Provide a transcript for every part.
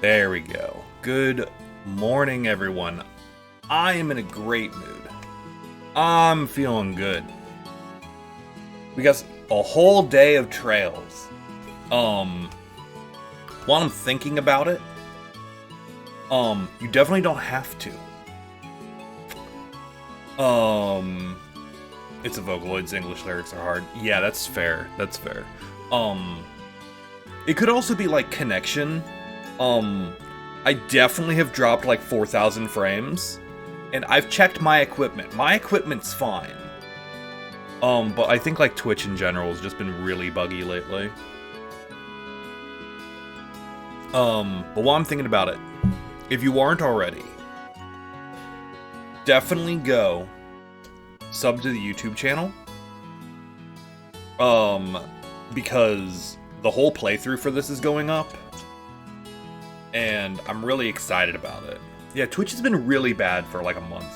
There we go. Good morning, everyone. I am in a great mood. I'm feeling good. We got a whole day of trails. While I'm thinking about it, you definitely don't have to. It's a Vocaloid's English lyrics are hard. Yeah, that's fair. That's fair. It could also be like connection. I definitely have dropped like 4,000 frames, and I've checked my equipment. My equipment's fine. But I think like Twitch in general has just been really buggy lately. But while I'm thinking about it, if you aren't already, definitely go sub to the YouTube channel. Because the whole playthrough for this is going up, and I'm really excited about it. Yeah, Twitch has been really bad for like a month.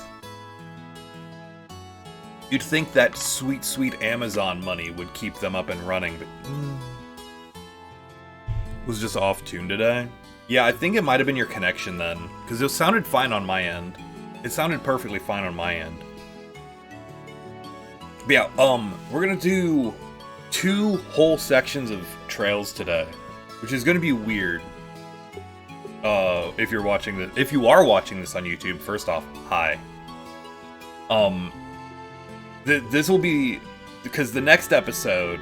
You'd think that sweet, sweet Amazon money would keep them up and running, but was just off tune today. Yeah, I think it might have been your connection then, because it sounded fine on my end. It sounded perfectly fine on my end. But yeah, we're gonna do 2 whole sections of trails today, which is gonna be weird. If you are watching this on YouTube, first off, hi. This will be, because the next episode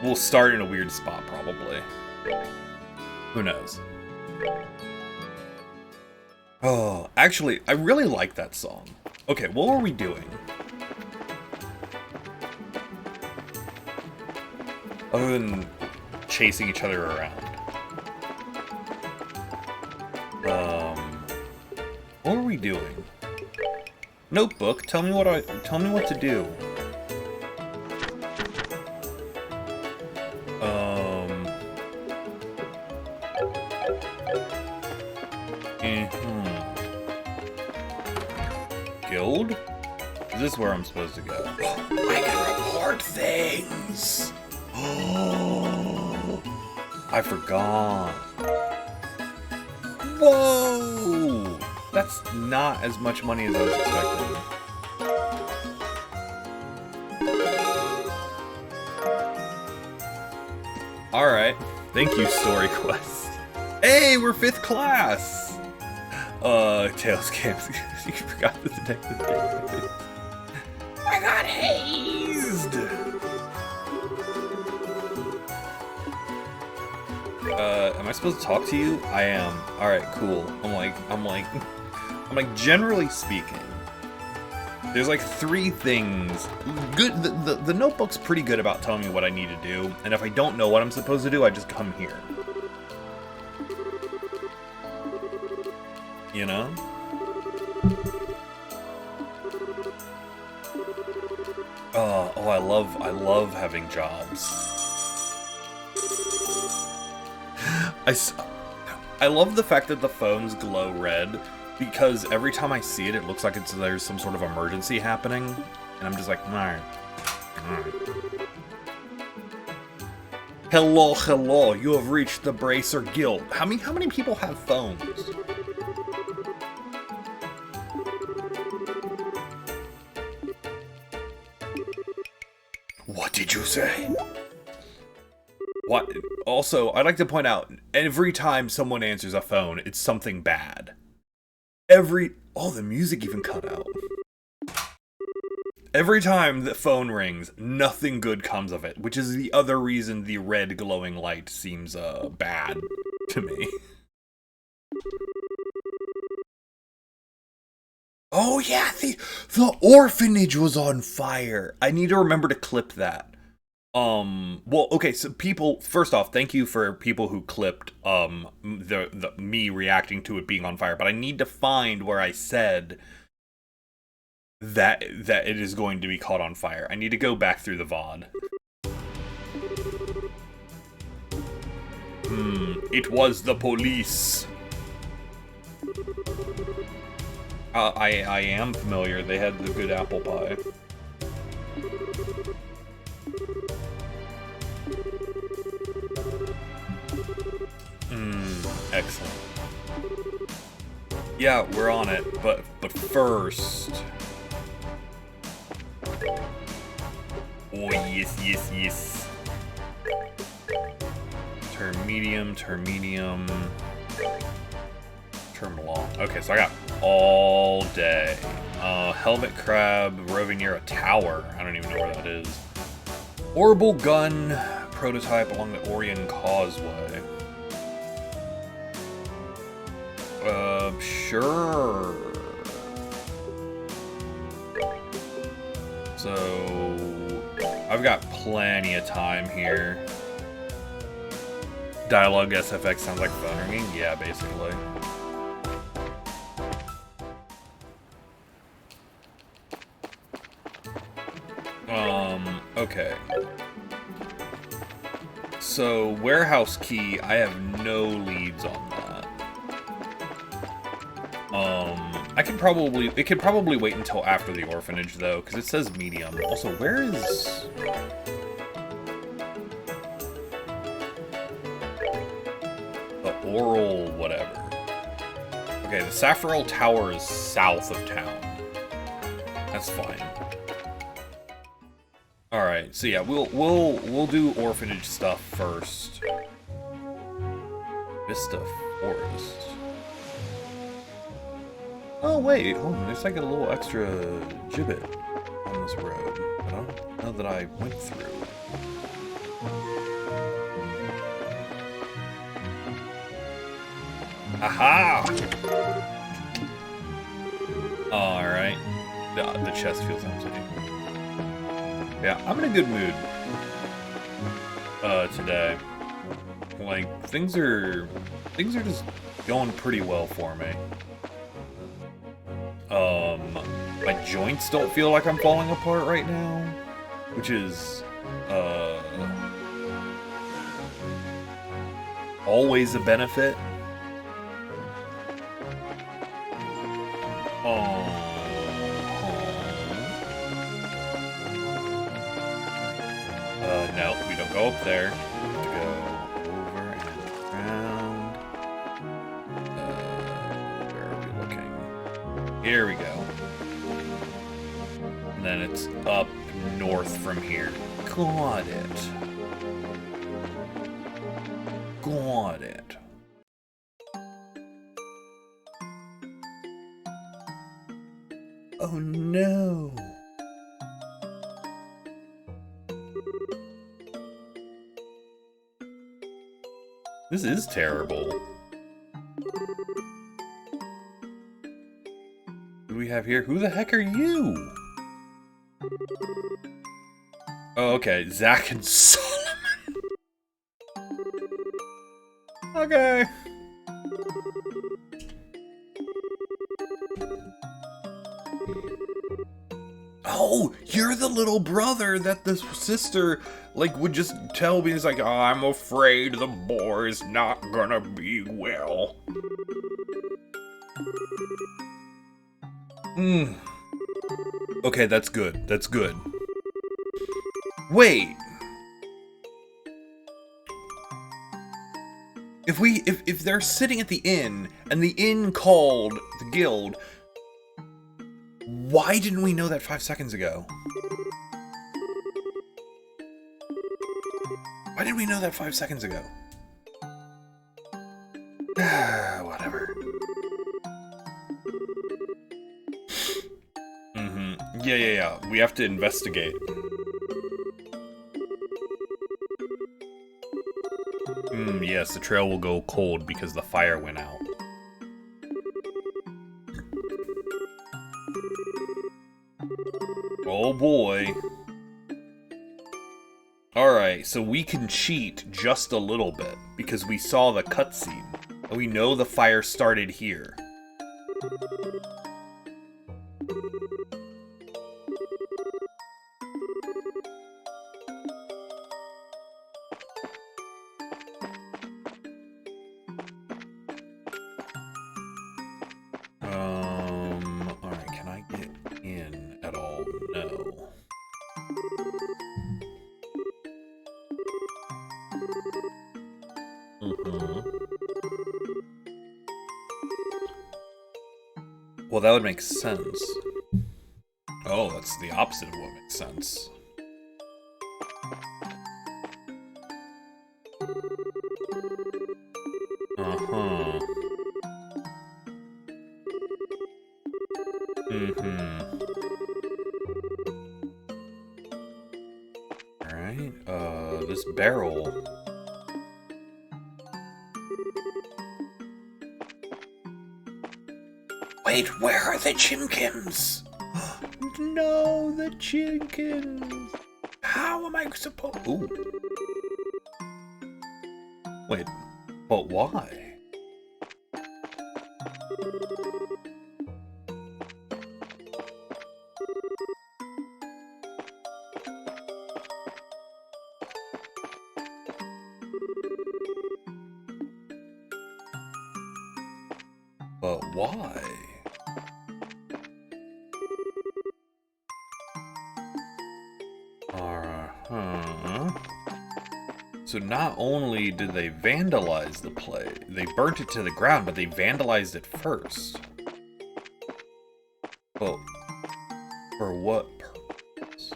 will start in a weird spot, probably. Who knows? Oh, actually, I really like that song. Okay, what were we doing? Other than chasing each other around. What were we doing? Notebook, tell me what to do. Guild? Is this where I'm supposed to go? I can report things! Oh, I forgot. Whoa! That's not as much money as I was expecting. Alright. Thank you, Story Quest. Hey, we're 5th class! Tails Games. You forgot the detective. I got hazed! Am I supposed to talk to you? I am. Alright, cool. I'm like, generally speaking, there's like 3 things. Good. The notebook's pretty good about telling me what I need to do, and if I don't know what I'm supposed to do, I just come here. You know? I love having jobs. I love the fact that the phones glow red, because every time I see it, it looks like there's some sort of emergency happening, and I'm just like, alright. Hello, you have reached the Bracer Guild. How many people have phones? What did you say? What? Also, I'd like to point out, every time someone answers a phone, it's something bad. Oh, the music even cut out. Every time the phone rings, nothing good comes of it, which is the other reason the red glowing light seems, bad to me. Oh yeah, the orphanage was on fire. I need to remember to clip that. Well, okay, so first off, thank you for people who clipped, the me reacting to it being on fire, but I need to find where I said that it is going to be caught on fire. I need to go back through the VOD. It was the police. I am familiar. They had the good apple pie. Excellent. Yeah, we're on it, but first... Oh, yes. Turn medium, turn long. Okay, so I got all day. Helmet crab roving near a tower. I don't even know where that is. Orbital gun prototype along the Orion Causeway. Sure. So, I've got plenty of time here. Dialogue SFX sounds like phone ringing? Yeah, basically. Okay. So, warehouse key, I have no leads on that. It could probably wait until after the orphanage, though, because it says medium. Also, where is... the oral whatever. Okay, the Saffirel Tower is south of town. That's fine. Alright, so yeah, we'll do orphanage stuff first. Vista Forest. Oh wait, hold on, there's like a little extra gibbet on this road. I don't know that I went through. Aha! Alright. The chest feels empty. Yeah, I'm in a good mood. Today. Like, things are just going pretty well for me. My joints don't feel like I'm falling apart right now, which is, always a benefit. No, we don't go up there. We have to go over and around. Where are we looking? Here we go. And then it's up north from here. Got it. Got it. Oh no. This is terrible. What do we have here? Who the heck are you? Oh, okay. Zach and Solomon. Okay. Oh, you're the little brother that the sister, like, would just tell me. It's like, oh, I'm afraid the boy's not gonna be well. Okay, that's good. That's good. Wait. If they're sitting at the inn, and the inn called the guild, why didn't we know that 5 seconds ago? Why didn't we know that 5 seconds ago? Whatever. Yeah. We have to investigate. Yes, the trail will go cold because the fire went out. Oh boy. Alright, so we can cheat just a little bit because we saw the cutscene. And we know the fire started here. Alright, can I get in at all? No. Well, that would make sense. Oh, that's the opposite of what makes sense. Uh-huh. Alright, this barrel. Wait, where are the chimkins? No, the chimkins. How am I supposed... Ooh. Wait, but why? But why? So not only did they vandalize the play, they burnt it to the ground, but they vandalized it first. Well, for what purpose?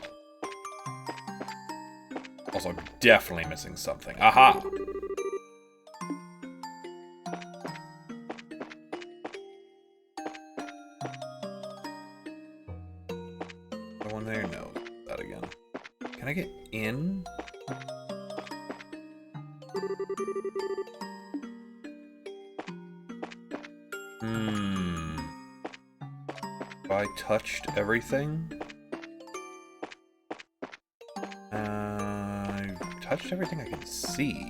Also, I'm definitely missing something. Aha! The one there? No. That again. Can I get in? Have I touched everything? I've touched everything I can see.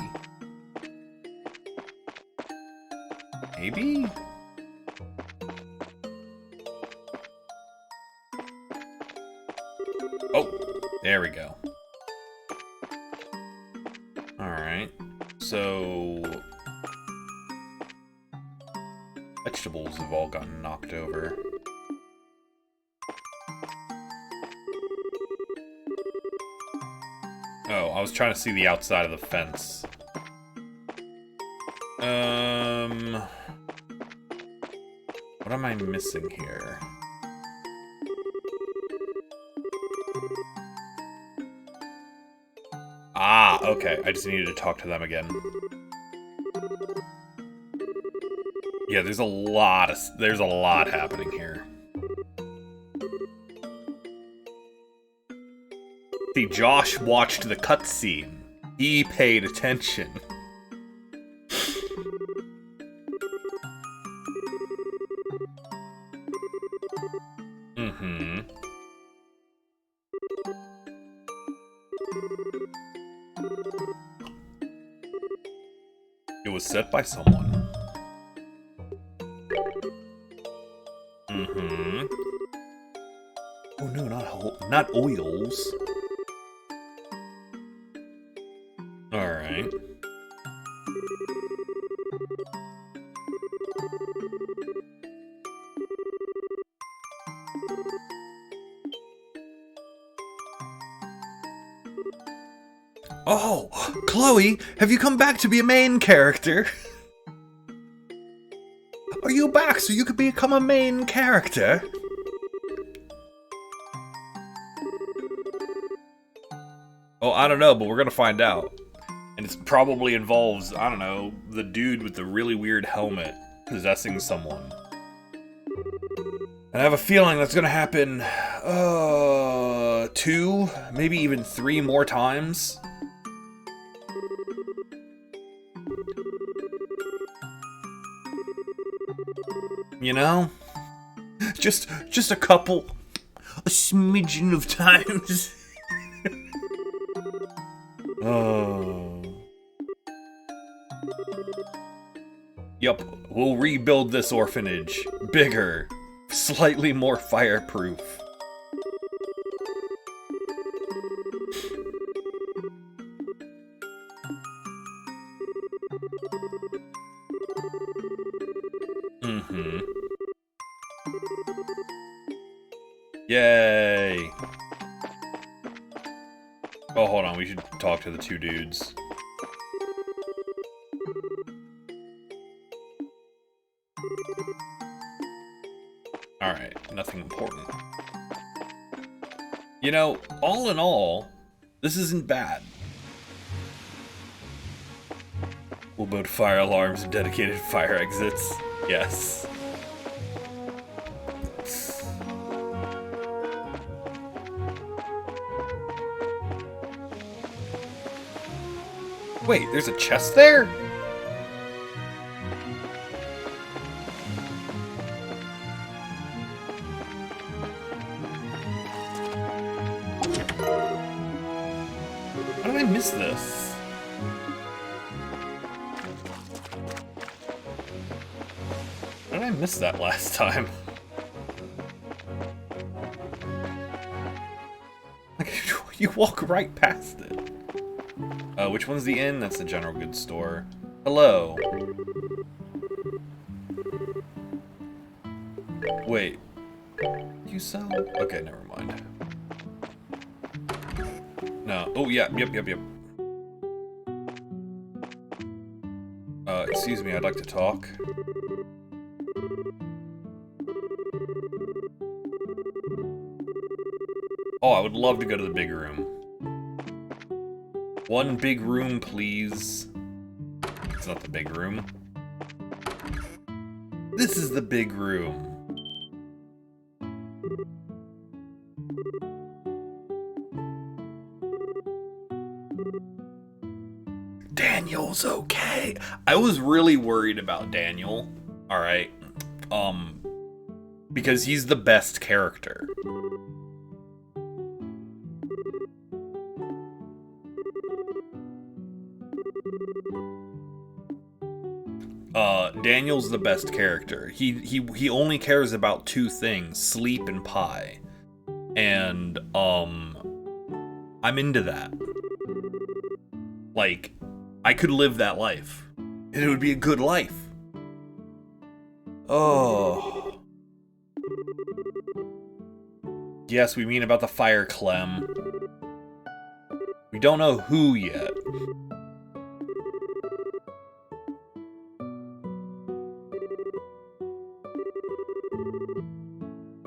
Maybe? Oh, there we go. Alright. So... vegetables have all gotten knocked over. Oh, I was trying to see the outside of the fence. What am I missing here? Ah, okay. I just needed to talk to them again. Yeah, there's a lot happening here. See, Josh watched the cutscene. He paid attention. It was set by someone. Oh no, not oils. Alright. Oh, Chloe, have you come back to be a main character? Are you back so you could become a main character? Oh, I don't know, but we're gonna find out. And it probably involves, I don't know, the dude with the really weird helmet possessing someone. And I have a feeling that's gonna happen, 2, maybe even 3 more times. You know? Just a couple, a smidgen of times. Oh. Yup, we'll rebuild this orphanage. Bigger. Slightly more fireproof. Yay! Oh, hold on, we should talk to the 2 dudes. Alright, nothing important. You know, all in all, this isn't bad. We'll build fire alarms and dedicated fire exits. Yes. Wait, there's a chest there? How did I miss this? How did I miss that last time? Like, you walk right past it. Which one's the inn? That's the general goods store. Hello. Wait. You sell? Okay, never mind. No. Oh, yeah. Yep. Excuse me, I'd like to talk. Oh, I would love to go to the big room. One big room, please. It's not the big room. This is the big room. Daniel's okay. I was really worried about Daniel. Alright. Because he's the best character. Daniel's the best character. He only cares about two things, sleep and pie. And, I'm into that. Like, I could live that life. It would be a good life. Oh. Yes, we mean about the fire Clem. We don't know who yet.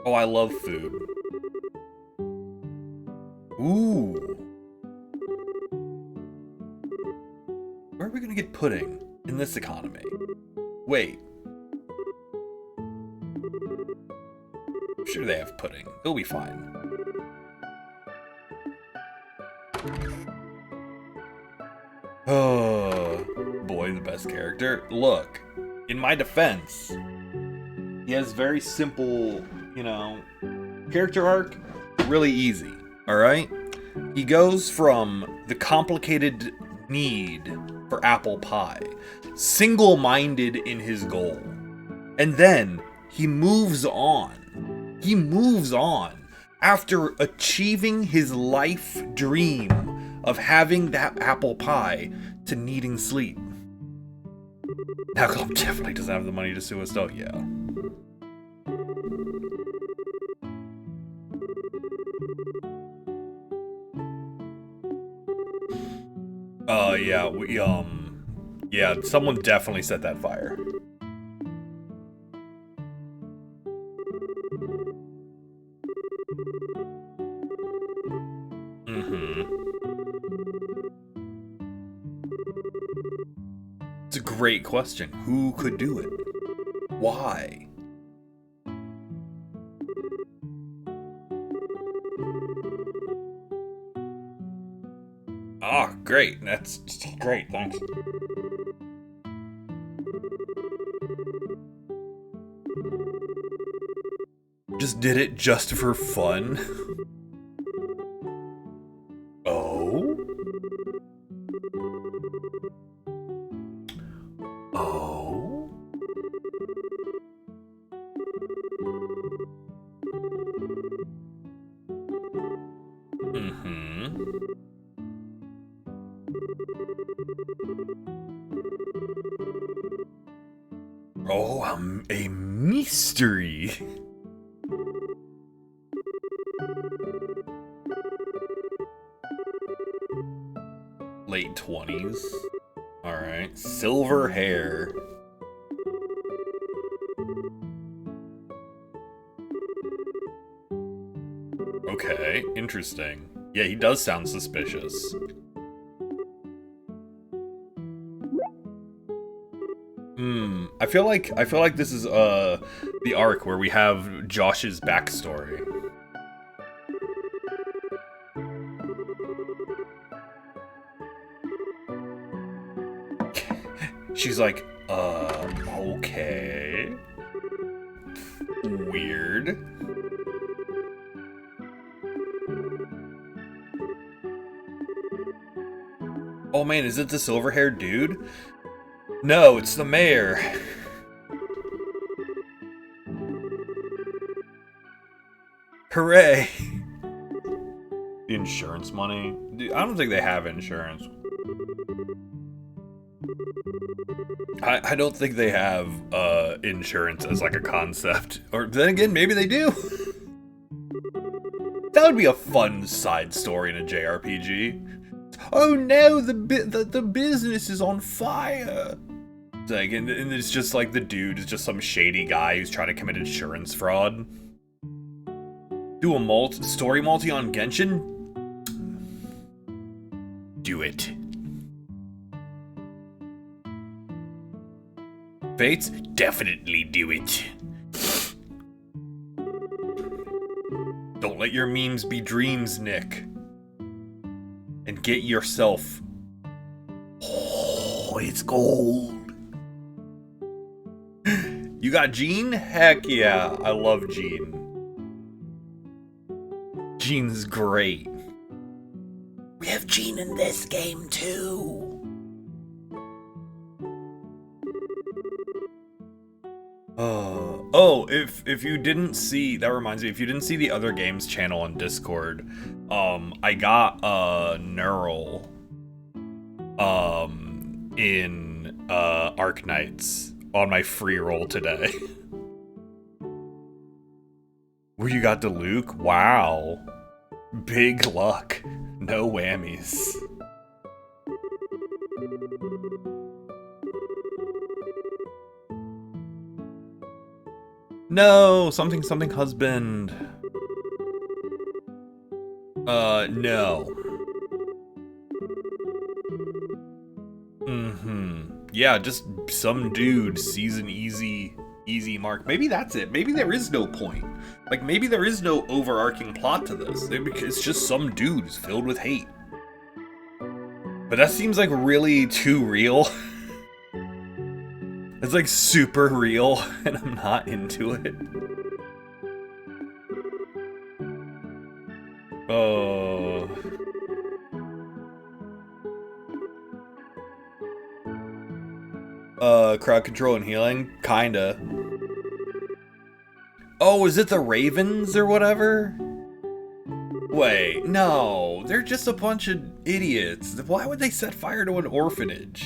Oh, I love food. Ooh. Where are we gonna get pudding in this economy? Wait. I'm sure they have pudding. It'll be fine. Oh, boy, the best character. Look, in my defense, he has very simple, you know, character arc, really easy, alright? He goes from the complicated need for apple pie, single-minded in his goal, and then he moves on. He moves on after achieving his life dream of having that apple pie to needing sleep. Now, Club definitely doesn't have the money to sue us, though, yeah. Yeah, someone definitely set that fire. It's a great question. Who could do it? Why? Ah, great. That's great, thanks. Just did it just for fun? Oh? Oh? Oh, a mystery. Late 20s. Alright. Silver hair. Okay, interesting. Yeah, he does sound suspicious. I feel like this is the arc where we have Josh's backstory. She's like, okay. Weird. Oh man, is it the silver-haired dude? No, it's the mayor. Hooray. The insurance money? Dude, I don't think they have insurance. I don't think they have insurance as like a concept. Or then again, maybe they do. That would be a fun side story in a JRPG. Oh no, the business is on fire. Like, and it's just like the dude is just some shady guy who's trying to commit insurance fraud. Do a story multi on Genshin? Do it. Fates? Definitely do it. Don't let your memes be dreams, Nick. And get yourself. Oh, it's gold. You got Jean? Heck yeah, I love Jean. Jean's great. We have Jean in this game too. Oh, if you didn't see, that reminds me, if you didn't see the other games channel on Discord, I got Neural in Arknights on my free roll today. Where you got Luke? Wow. Big luck. No whammies. No, something husband. No. Yeah, just some dude sees an easy mark. Maybe that's it. Maybe there is no point. Like, maybe there is no overarching plot to this. It's just some dude who's filled with hate. But that seems like really too real. It's like super real, and I'm not into it. Oh. Crowd control and healing? Kinda. Oh, is it the Ravens or whatever? Wait, no. They're just a bunch of idiots. Why would they set fire to an orphanage?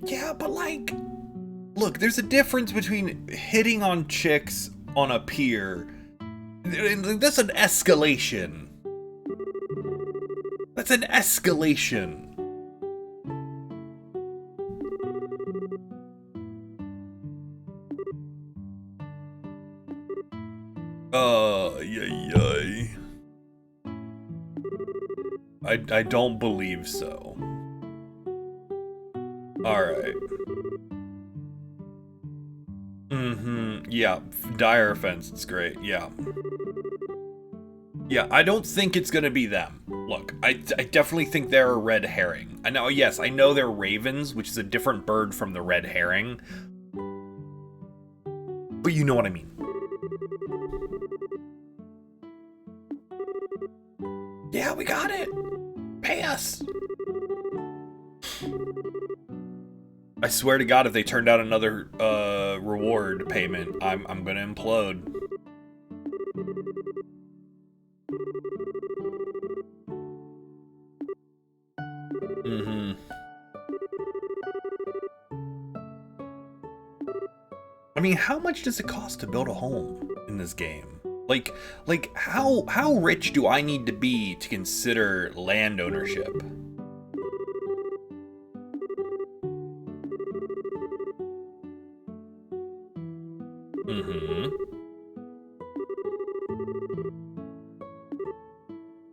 Yeah, but like, look, there's a difference between hitting on chicks on a pier. That's an escalation. That's an escalation. Yay. I don't believe so. Alright. Yeah, dire offense, it's great, yeah. Yeah, I don't think it's gonna be them. Look, I definitely think they're a red herring. I know, yes, I know they're ravens, which is a different bird from the red herring. But you know what I mean. Yeah, we got it! Pay us! I swear to God, if they turned out another reward payment, I'm gonna implode. I mean, how much does it cost to build a home in this game? Like how rich do I need to be to consider land ownership?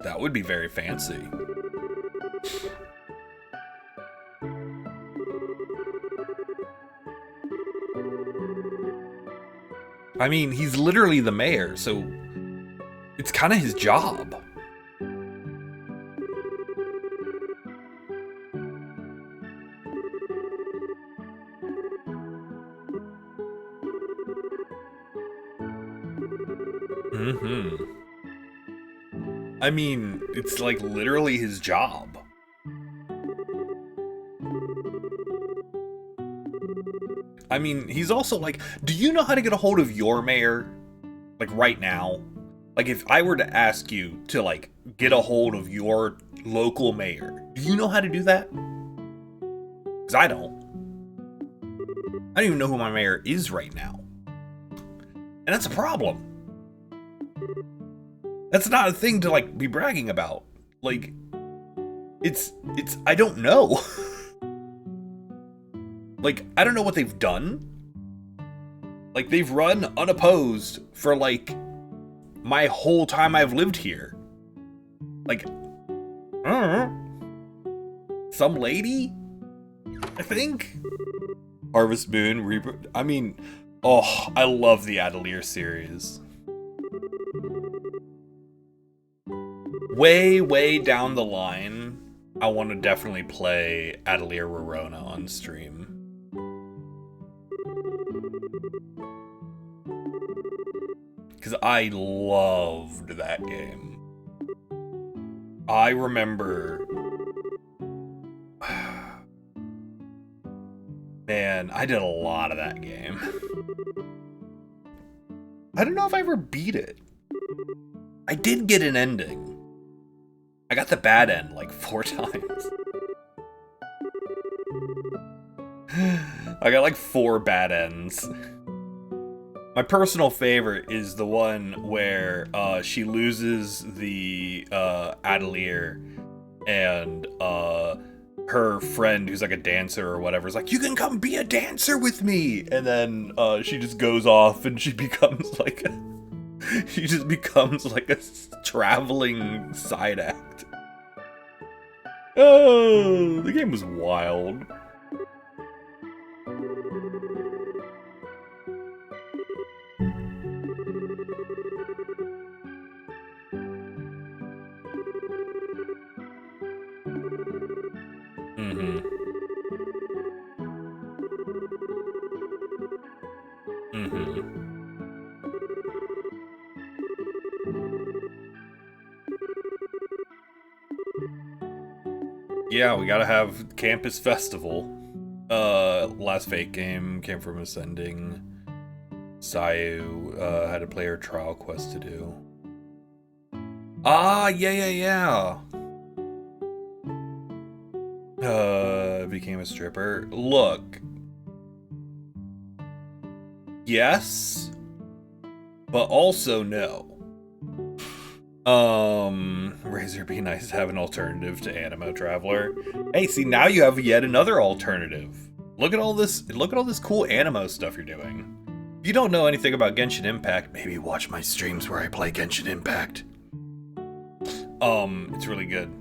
That would be very fancy. I mean, he's literally the mayor, so it's kind of his job. I mean, it's like literally his job. I mean, he's also like, do you know how to get a hold of your mayor? Like right now? Like if I were to ask you to like get a hold of your local mayor, do you know how to do that? Because I don't. I don't even know who my mayor is right now. And that's a problem. That's not a thing to like be bragging about. Like, it's, I don't know. Like, I don't know what they've done. Like, they've run unopposed for, like, my whole time I've lived here. Like, some lady? I think? Harvest Moon, I mean, oh, I love the Atelier series. Way, way down the line, I want to definitely play Atelier Rorona on stream. Because I loved that game. I remember... Man, I did a lot of that game. I don't know if I ever beat it. I did get an ending. I got the bad end like 4 times. I got like 4 bad ends. My personal favorite is the one where she loses the Atelier and her friend who's like a dancer or whatever is like, you can come be a dancer with me, and then she just goes off and she becomes like a traveling side act. Oh, the game was wild. Yeah, we gotta have Campus Festival. Last Fate game came from Ascending. Sayu had a player trial quest to do. Ah, yeah. Became a stripper. Look. Yes, but also no. Razor, be nice to have an alternative to Animo Traveler. Hey, see, now you have yet another alternative. Look at all this cool Animo stuff you're doing. If you don't know anything about Genshin Impact, maybe watch my streams where I play Genshin Impact. It's really good.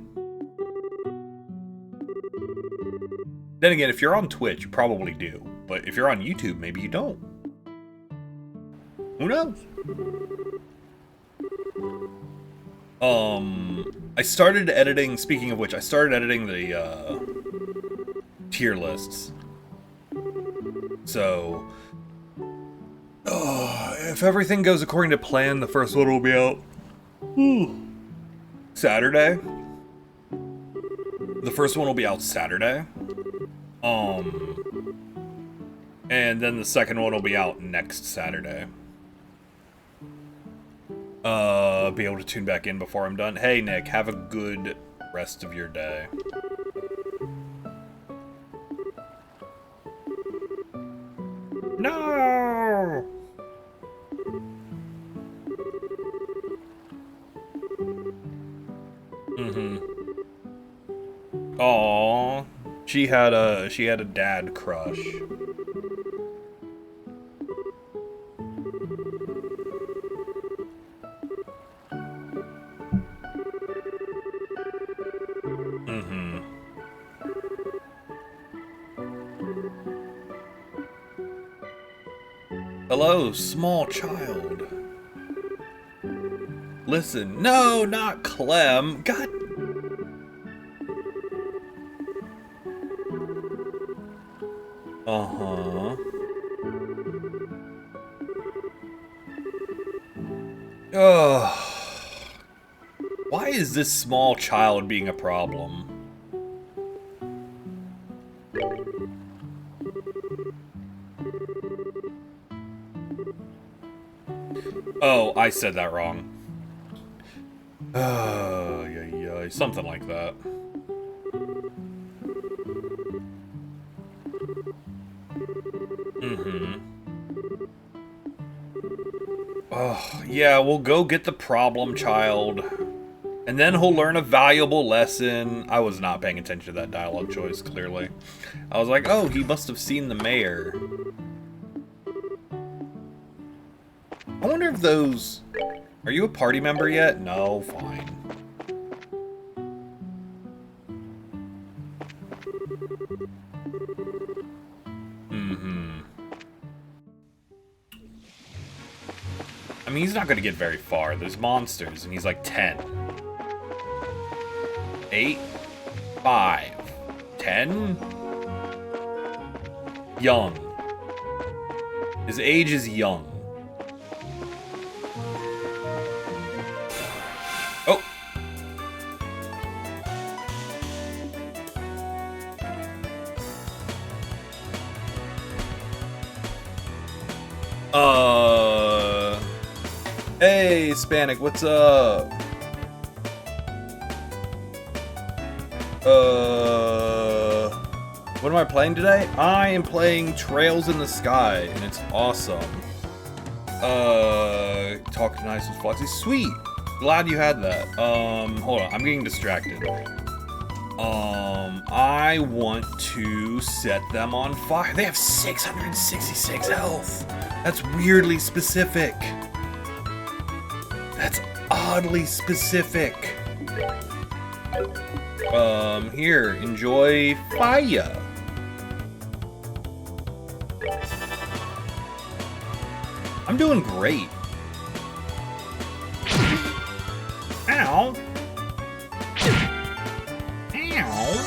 Then again, if you're on Twitch, you probably do. But if you're on YouTube, maybe you don't. Who knows? I started editing, speaking of which, I started editing the, tier lists. So, if everything goes according to plan, the first one will be out Saturday. The first one will be out Saturday. And then the second one will be out next Saturday. Be able to tune back in before I'm done. Hey, Nick, have a good rest of your day. No! Aww. She had a dad crush. Hello, small child. Listen. No, not Clem. God. Uh-huh. Ugh. Why is this small child being a problem? Oh, I said that wrong. Yeah, something like that. Oh, yeah, we'll go get the problem child. And then he'll learn a valuable lesson. I was not paying attention to that dialogue choice, clearly. I was like, oh, he must have seen the mayor. I wonder if those... Are you a party member yet? No, fine. I mean, he's not going to get very far. There's monsters, and he's like 10. 8, 5, 10. Young. His age is young. Oh. Hey, Hispanic, what's up? What am I playing today? I am playing Trails in the Sky, and it's awesome. Talk nice with Foxy. Sweet! Glad you had that. Hold on, I'm getting distracted. I want to set them on fire. They have 666 health! That's weirdly specific. That's oddly specific. Here, enjoy fire. I'm doing great. Ow. Ow.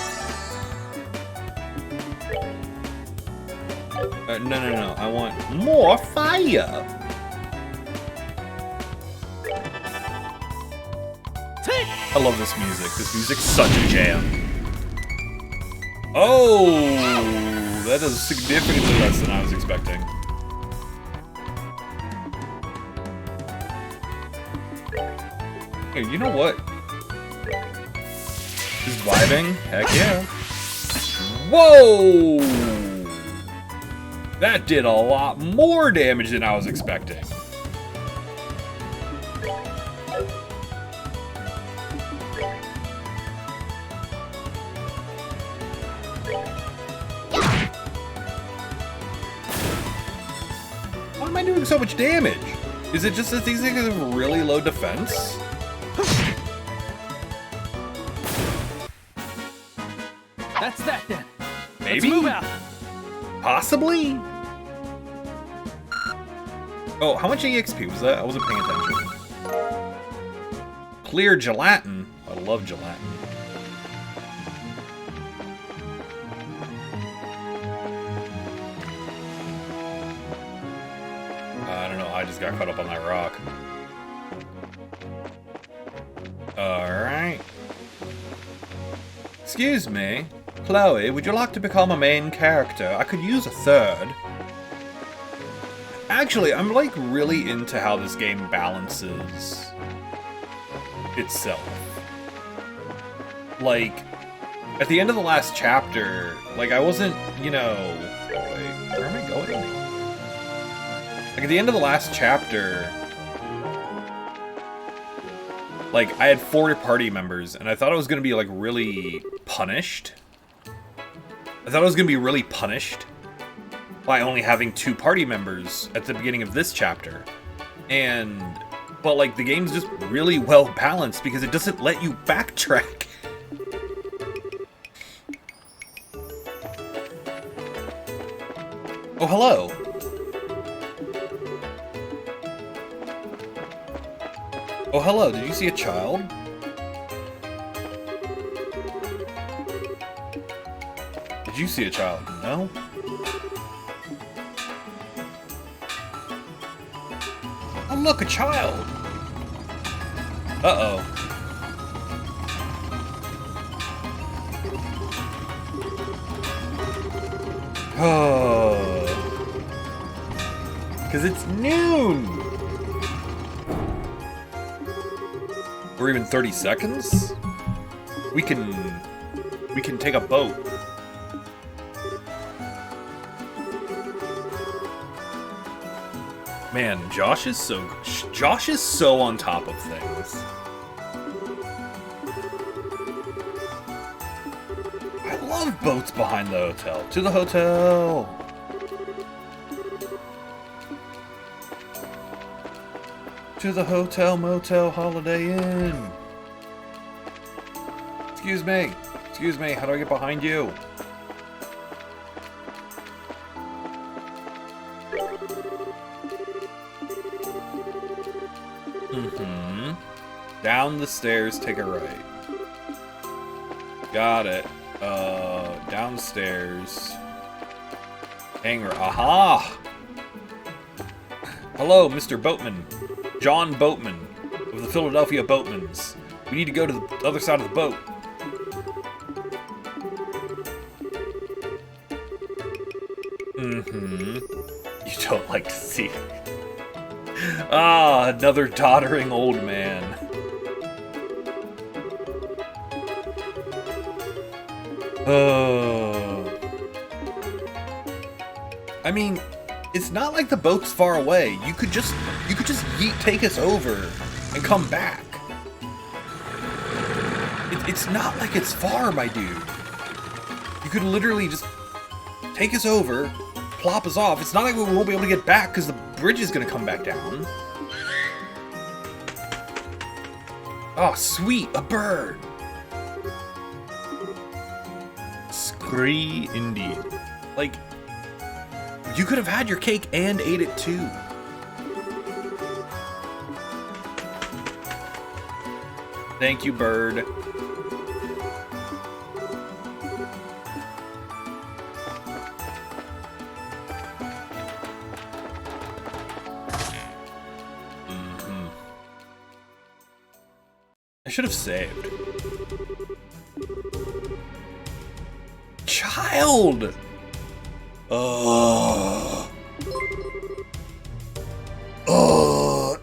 No. I want more fire. I love this music. This music's such a jam. Oh, that is significantly less than I was expecting. Hey, you know what? Just vibing? Heck yeah. Whoa! That did a lot more damage than I was expecting. Why am I doing so much damage? Is it just that these things have really low defense? That's that then. Maybe? Let's move out. Possibly? Oh, how much EXP was that? I wasn't paying attention. Clear gelatin. I love gelatin. I don't know. I just got caught up on that rock. Alright. Excuse me. Chloe, would you like to become a main character? I could use a third. Actually, I'm like really into how this game balances itself. Like, at the end of the last chapter, like I wasn't, you know... Wait, where am I going? Like at the end of the last chapter, like I had 4 party members and I thought I was gonna be like really punished. I thought I was gonna be really punished by only having 2 party members at the beginning of this chapter. But like the game's just really well balanced because it doesn't let you backtrack. Oh, hello. Oh, hello. Did you see a child? Did you see a child? No? Oh, look, a child! Uh-oh. Oh. Because it's noon! Or even 30 seconds? We can take a boat. Man, Josh is so on top of things. I love boats behind the hotel. To the hotel. To the hotel, motel, Holiday Inn. Excuse me. Excuse me. How do I get behind you? Down the stairs, take a right. Got it. Downstairs. Hangar. Aha! Hello, Mr. Boatman. John Boatman of the Philadelphia Boatmans. We need to go to the other side of the boat. You don't like to see it. Ah, another doddering old man. I mean, it's not like the boat's far away. You could just take us over and come back. It's not like it's far, my dude. You could literally just take us over, plop us off. It's not like we won't be able to get back because the bridge is going to come back down. Oh, sweet, a bird. Scree indeed. Like, you could have had your cake and ate it too. Thank you, bird. I should have saved. Child!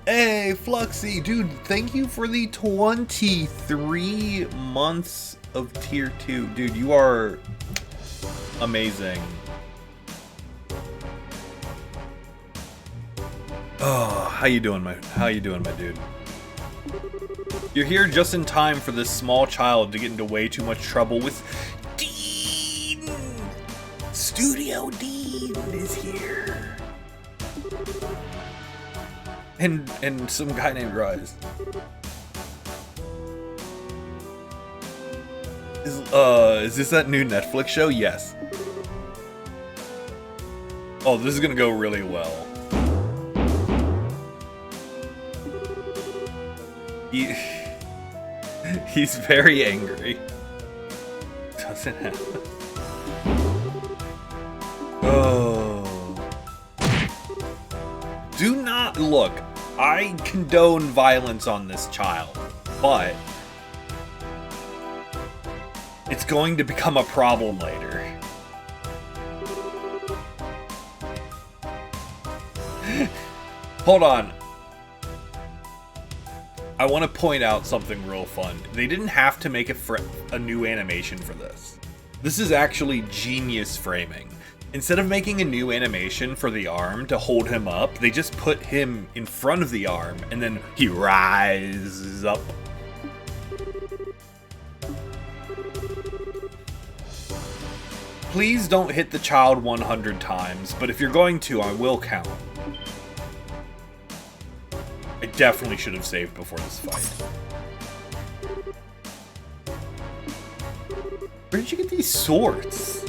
Hey, Fluxy, dude, thank you for the 23 months of tier 2. Dude, you are amazing. Oh, how you doing, my dude? You're here just in time for this small child to get into way too much trouble with Dean! Studio Dean is here. And some guy named Rise. Is this that new Netflix show? Yes. Oh, this is gonna go really well. He's very angry. Doesn't happen. Oh. Do not look. I condone violence on this child, but it's going to become a problem later. Hold on. I want to point out something real fun. They didn't have to make a new animation for this. This is actually genius framing. Instead of making a new animation for the arm to hold him up, they just put him in front of the arm and then he rises up. Please don't hit the child 100 times, but if you're going to, I will count. I definitely should have saved before this fight. Where did you get these swords?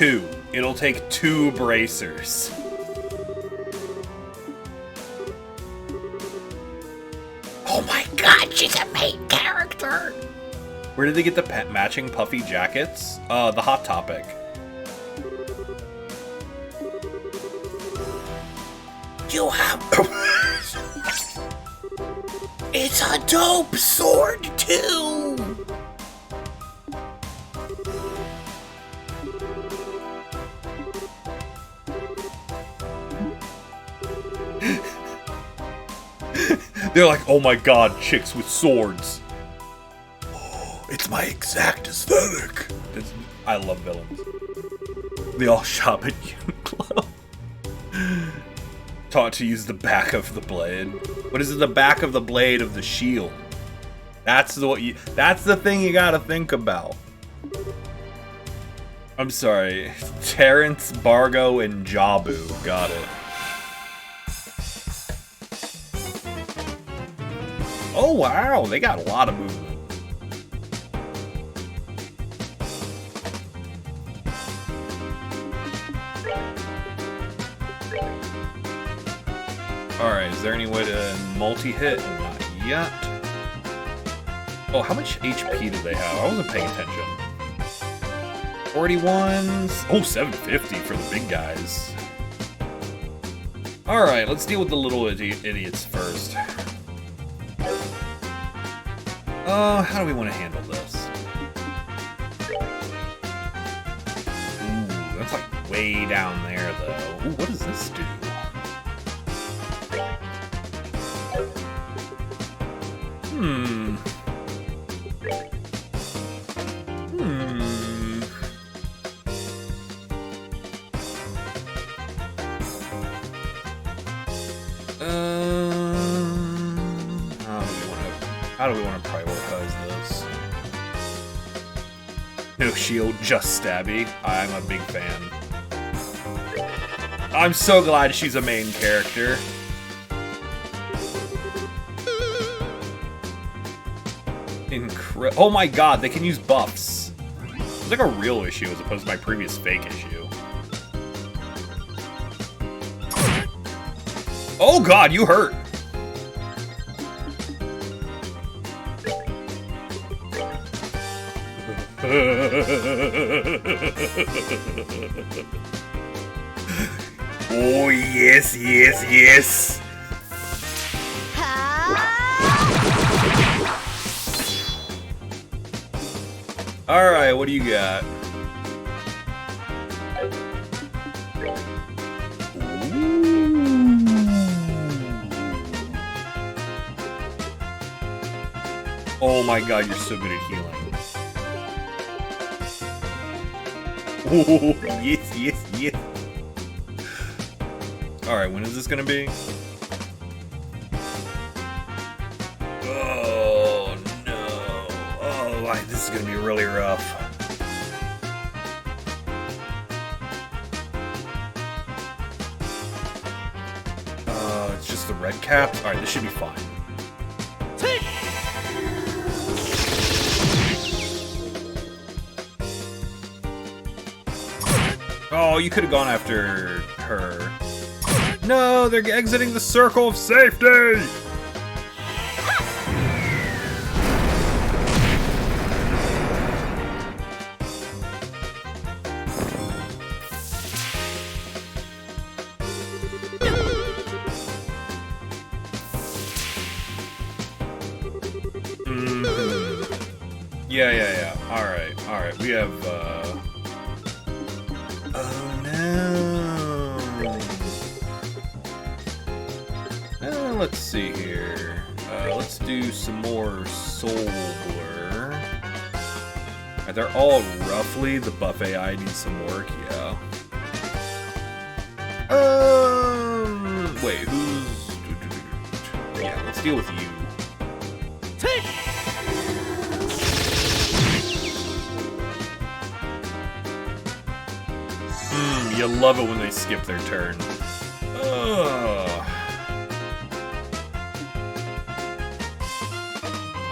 2. It'll take 2 bracers. Oh my god, she's a main character! Where did they get the matching puffy jackets? The Hot Topic. You have... It's a dope sword, too! They're like, oh my god, chicks with swords. It's my exact aesthetic. I love villains. They all shop at Uniqlo. Taught to use the back of the blade. What is it? The back of the blade of the shield. That's the thing you gotta think about. I'm sorry. Terrence, Bargo, and Jabu. Got it. Oh wow, they got a lot of movement. Alright, is there any way to multi-hit? Not yet. Oh, how much HP do they have? I wasn't paying attention. 41s. Oh, 750 for the big guys. Alright, let's deal with the little idiots first. How do we want to handle this? Ooh, that's like way down there, though. Ooh, what does this do? How do we want to prioritize this? No shield, just stabby. I'm a big fan. I'm so glad she's a main character. Oh my god, they can use buffs. It's like a real issue as opposed to my previous fake issue. Oh god, you hurt! Oh yes, yes, yes! Alright, what do you got? Oh my god, you're so good at healing. Oh, yes, yes, yes. Alright, when is this gonna be? Oh, no. Oh, this is gonna be really rough. It's just the red caps? Alright, this should be fine. Oh, you could have gone after her. No, they're exiting the circle of safety! Yeah. Alright. We have, Oh, no. Let's see here. Let's do some more Soul Blur. They're all roughly the buff AI needs some work, yeah. Wait, who's... Yeah, let's deal with you. You love it when they skip their turn.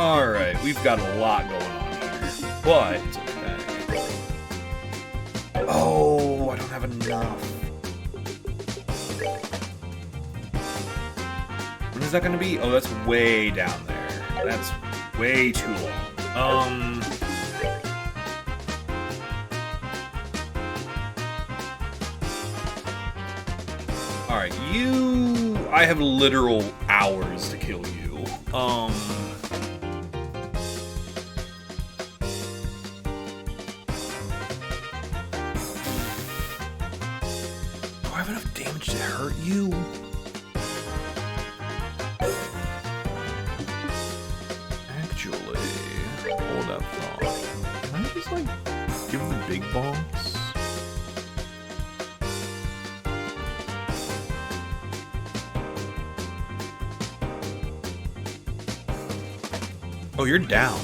Alright, we've got a lot going on here, but it's okay. Oh, have enough. When is that gonna be? Oh, that's way down there. That's way too long. Alright, I have literal hours to kill you. Do I have enough damage to hurt you? Actually, hold that thought. Can I just, like, give him the big bonks? Oh, you're down.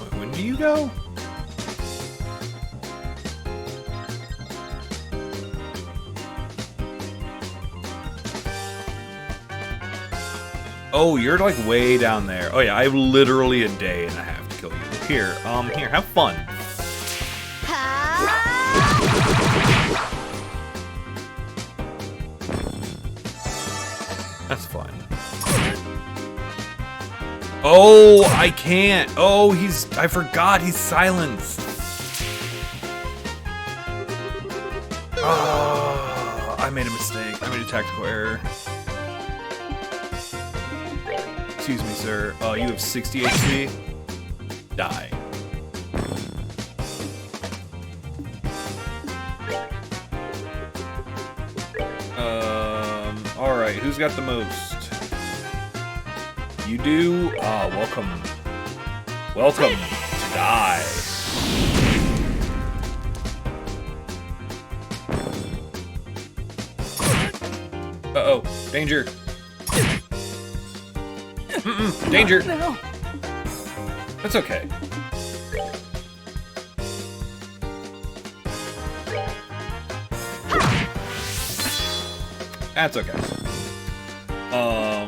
Wait, when do you go? Oh, you're like way down there. Oh yeah, I have literally a day and a half to kill you. Here, here, have fun. That's fine. Oh, I can't. Oh, I forgot he's silenced. Oh, I made a mistake. I made a tactical error. Excuse me, sir. Oh, you have 60 HP. Die. Alright, who's got the most? You do? Ah, welcome. Welcome to die. Uh-oh, danger. Danger. No. That's okay. That's okay.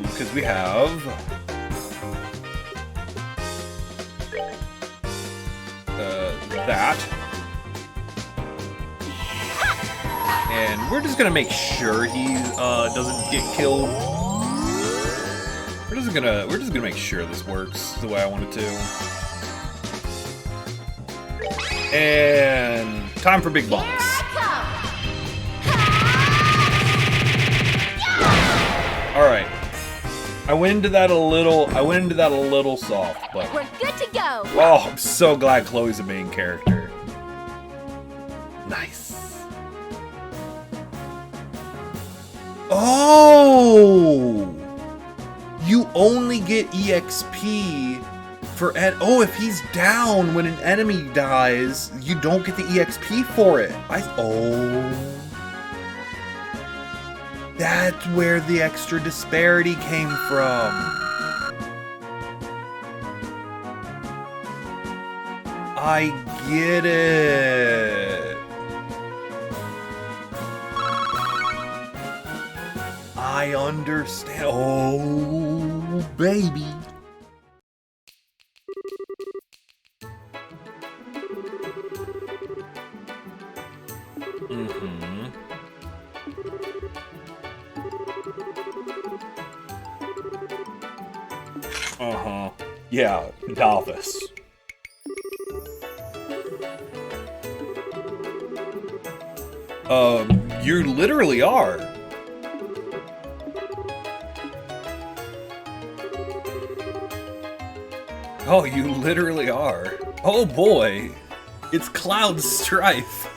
Because we have that. And we're just gonna make sure he doesn't get killed. We're just gonna make sure this works the way I want it to. And time for big bonks. All right. I went into that a little soft, but we're good to go. Oh, I'm so glad Chloe's the main character. Nice. Oh! You only get EXP for oh, if he's down when an enemy dies, you don't get the EXP for it. Oh. That's where the extra disparity came from. I get it. I understand. Oh, baby. Uh-huh. Yeah, novice. You literally are. Oh, you literally are. Oh boy. It's Cloud Strife.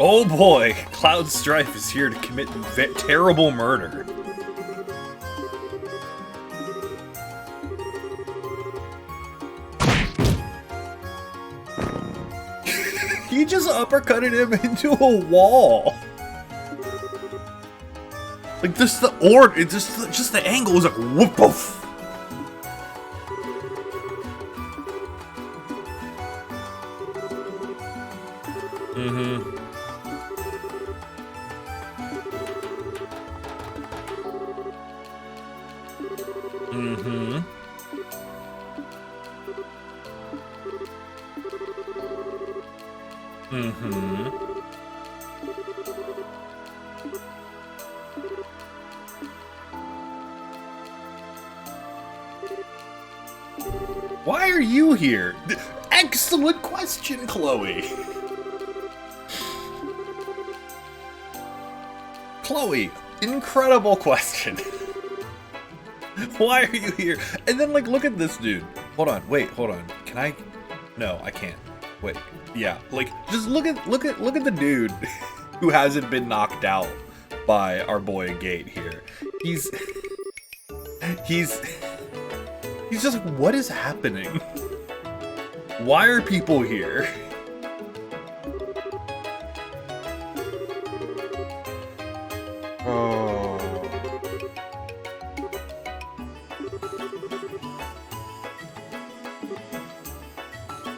Oh boy, Cloud Strife is here to commit terrible murder. He just uppercutted him into a wall. Like just the just the angle was like whoop poof. Mm-hmm. Mm-hmm. Why are you here? Excellent question, Chloe. Chloe, incredible question. Why are you here? And then, like, look at this dude. Hold on, wait, hold on. Can I? No, I can't. Wait, yeah, like, just look at the dude who hasn't been knocked out by our boy Gate here. He's just like, what is happening? Why are people here? Oh.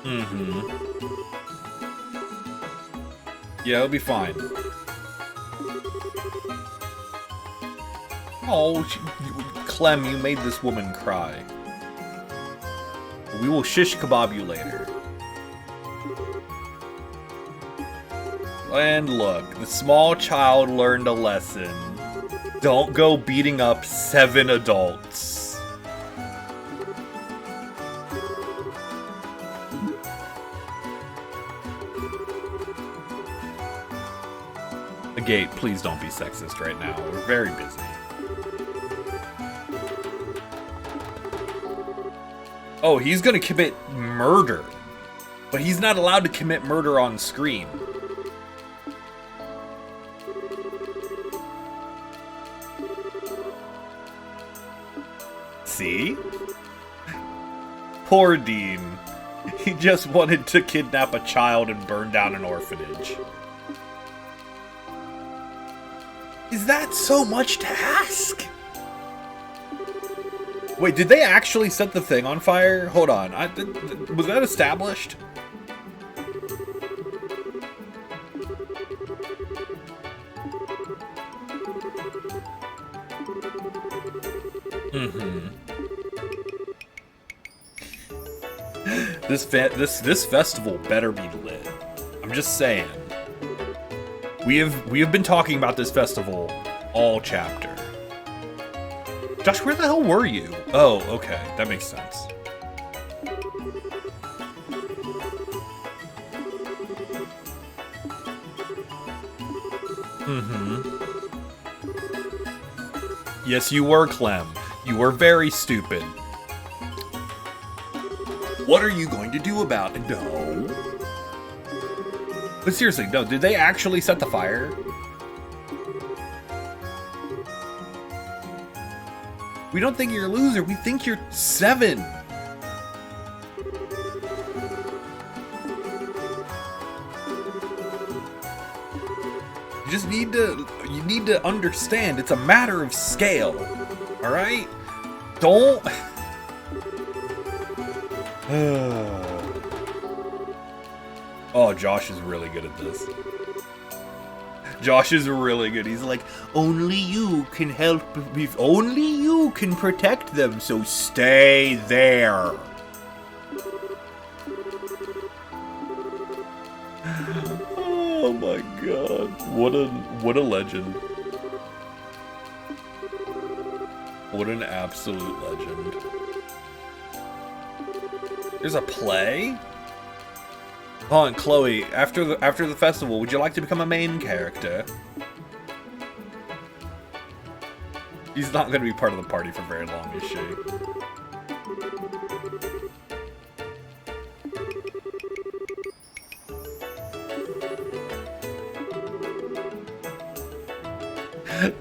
Mm-hmm. Yeah, it'll be fine. Oh, Clem, you made this woman cry. We will shish kebab you later. And look, the small child learned a lesson. Don't go beating up 7 adults. Gate, please don't be sexist right now. We're very busy. Oh, he's gonna commit murder. But he's not allowed to commit murder on screen. See? Poor Dean. He just wanted to kidnap a child and burn down an orphanage. Is that so much to ask? Wait, did they actually set the thing on fire? Hold on. Was that established? Mm-hmm. This festival better be lit. I'm just saying. We have been talking about this festival all chapter. Josh, where the hell were you? Oh, okay. That makes sense. Mm-hmm. Yes, you were, Clem. You were very stupid. What are you going to do about it? No. But seriously, no, did they actually set the fire? We don't think you're a loser, we think you're 7. You need to understand, it's a matter of scale. Alright? Don't... Oh, Josh is really good at this. Josh is really good. He's like, only you can help, only you can protect them, so stay there. Oh my god. What a legend. What an absolute legend. There's a play? Hold on, Chloe, after the festival, would you like to become a main character? She's not going to be part of the party for very long, is she?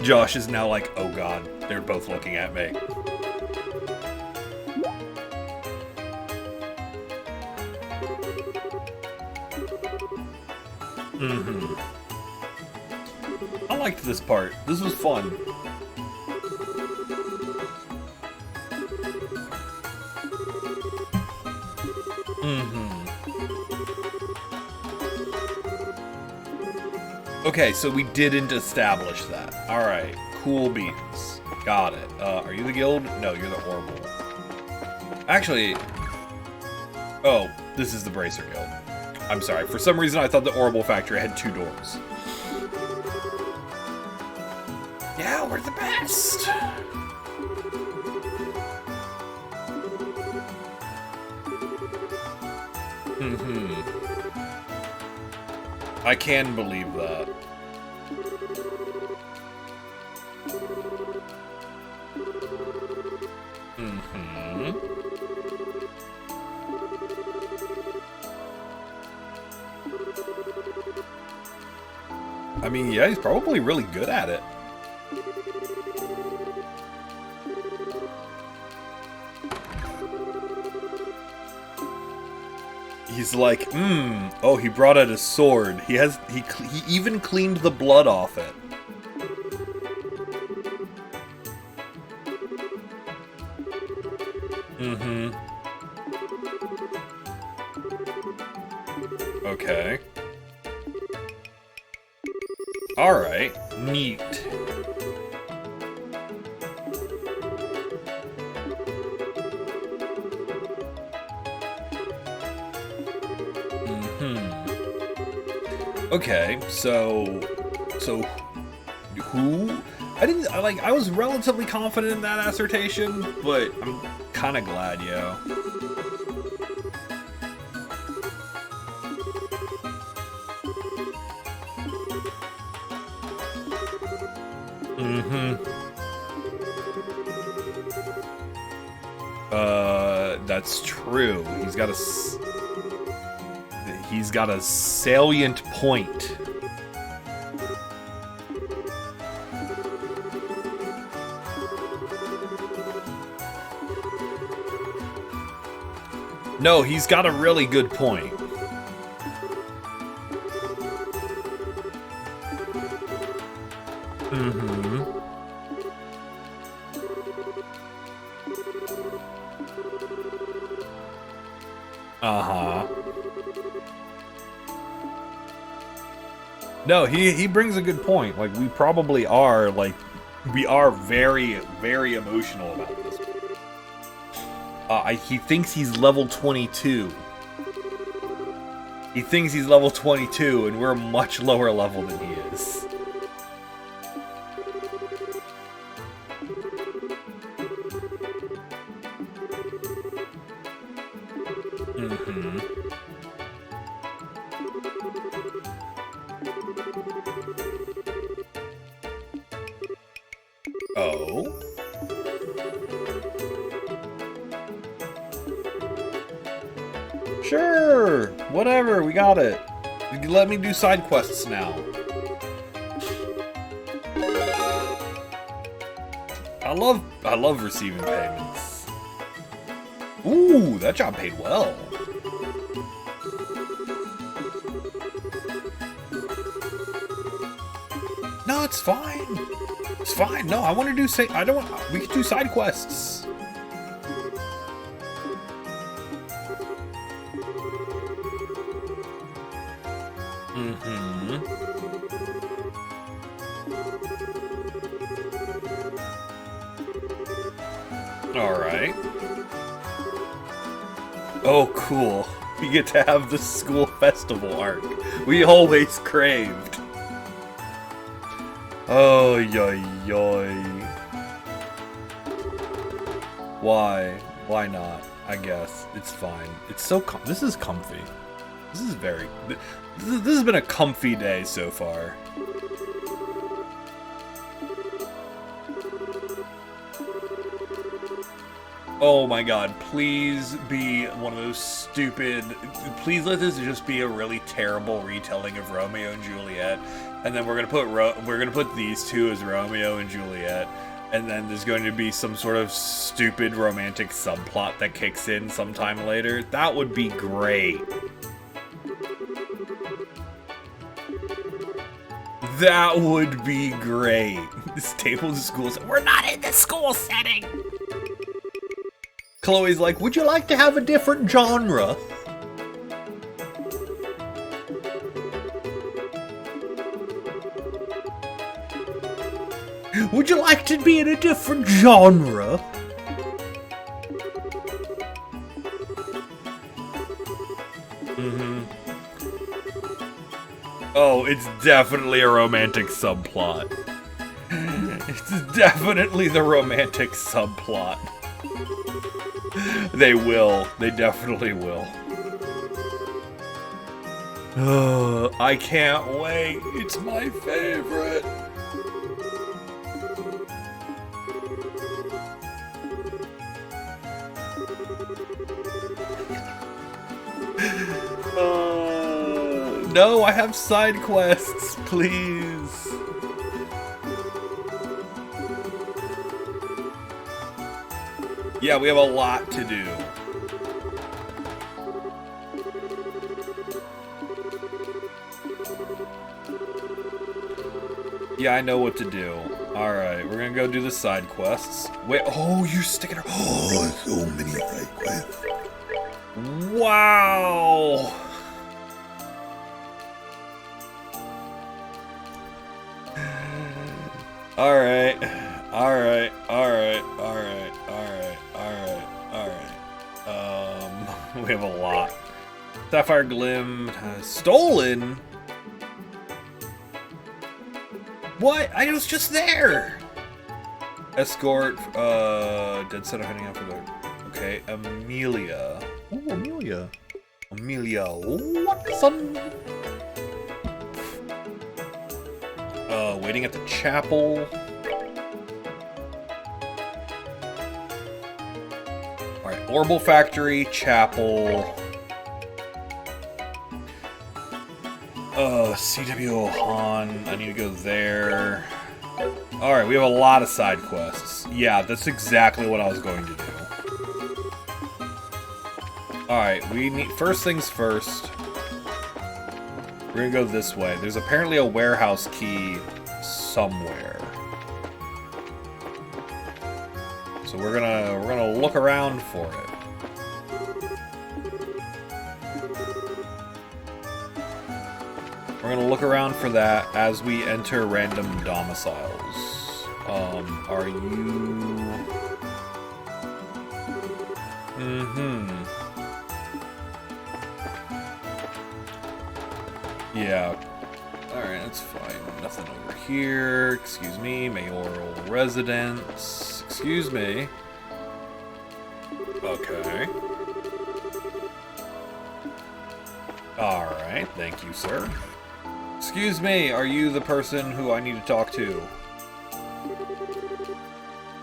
Josh is now like, oh god, they're both looking at me. Mm-hmm. I liked this part. This was fun. Mm-hmm. Okay, so we didn't establish that. Alright, cool beans. Got it. Are you the guild? No, you're the Orbital. Actually... Oh, this is the Bracer Guild. I'm sorry. For some reason, I thought the Orbital Factory had 2 doors. Yeah, we're the best! I can believe that. I mean, yeah, he's probably really good at it. He's like, oh, he brought out his sword. He even cleaned the blood off it. Okay. Alright, neat. Okay, so who? I was relatively confident in that assertion, but I'm kind of glad, yo. That's true. He's got a salient point. No, he's got a really good point. No, he brings a good point. Like, we probably are, we are very, very emotional about this. He thinks he's level 22. He thinks he's level 22, and we're a much lower level than he is. Oh? Sure! Whatever, we got it. You can let me do side quests now. I love receiving payments. Ooh, that job paid well. No, it's fine. It's fine. No, I want to do we can do side quests. Alright. Oh, cool. We get to have the school festival arc we always craved. Oh, yoy, yoy. Why? Why not? I guess. It's fine. It's so this is comfy. This is very... This has been a comfy day so far. Oh my god, please be one of those stupid... Please let this just be a really terrible retelling of Romeo and Juliet. And then we're gonna put these two as Romeo and Juliet. And then there's going to be some sort of stupid romantic subplot that kicks in sometime later. That would be great. That would be great. This table of schools. We're not in the school setting. Chloe's like, would you like to have a different genre? Would you like to be in a different genre? Oh, it's definitely a romantic subplot. It's definitely the romantic subplot. They will. They definitely will. I can't wait. It's my favorite. No, I have side quests, please. Yeah, we have a lot to do. Yeah, I know what to do. Alright, we're gonna go do the side quests. Wait, oh, you're sticking around. Oh, so many side quests. Wow! Alright, alright, alright, alright, alright, alright, alright. We have a lot. Sapphire Glim, stolen? What? I was just there! Escort, dead center heading out for the... Okay, Amelia. Ooh, Amelia. Amelia Watson! Waiting at the chapel. Alright, Orbital Factory, chapel. CW Han, I need to go there. Alright, we have a lot of side quests. Yeah, that's exactly what I was going to do. Alright, we need, first things first. We're gonna go this way. There's apparently a warehouse key somewhere. So we're gonna look around for it. We're gonna look around for that as we enter random domiciles. Are you... Yeah. Alright, that's fine. Nothing over here. Excuse me. Mayoral residence. Excuse me. Okay. Alright, thank you, sir. Excuse me, are you the person who I need to talk to?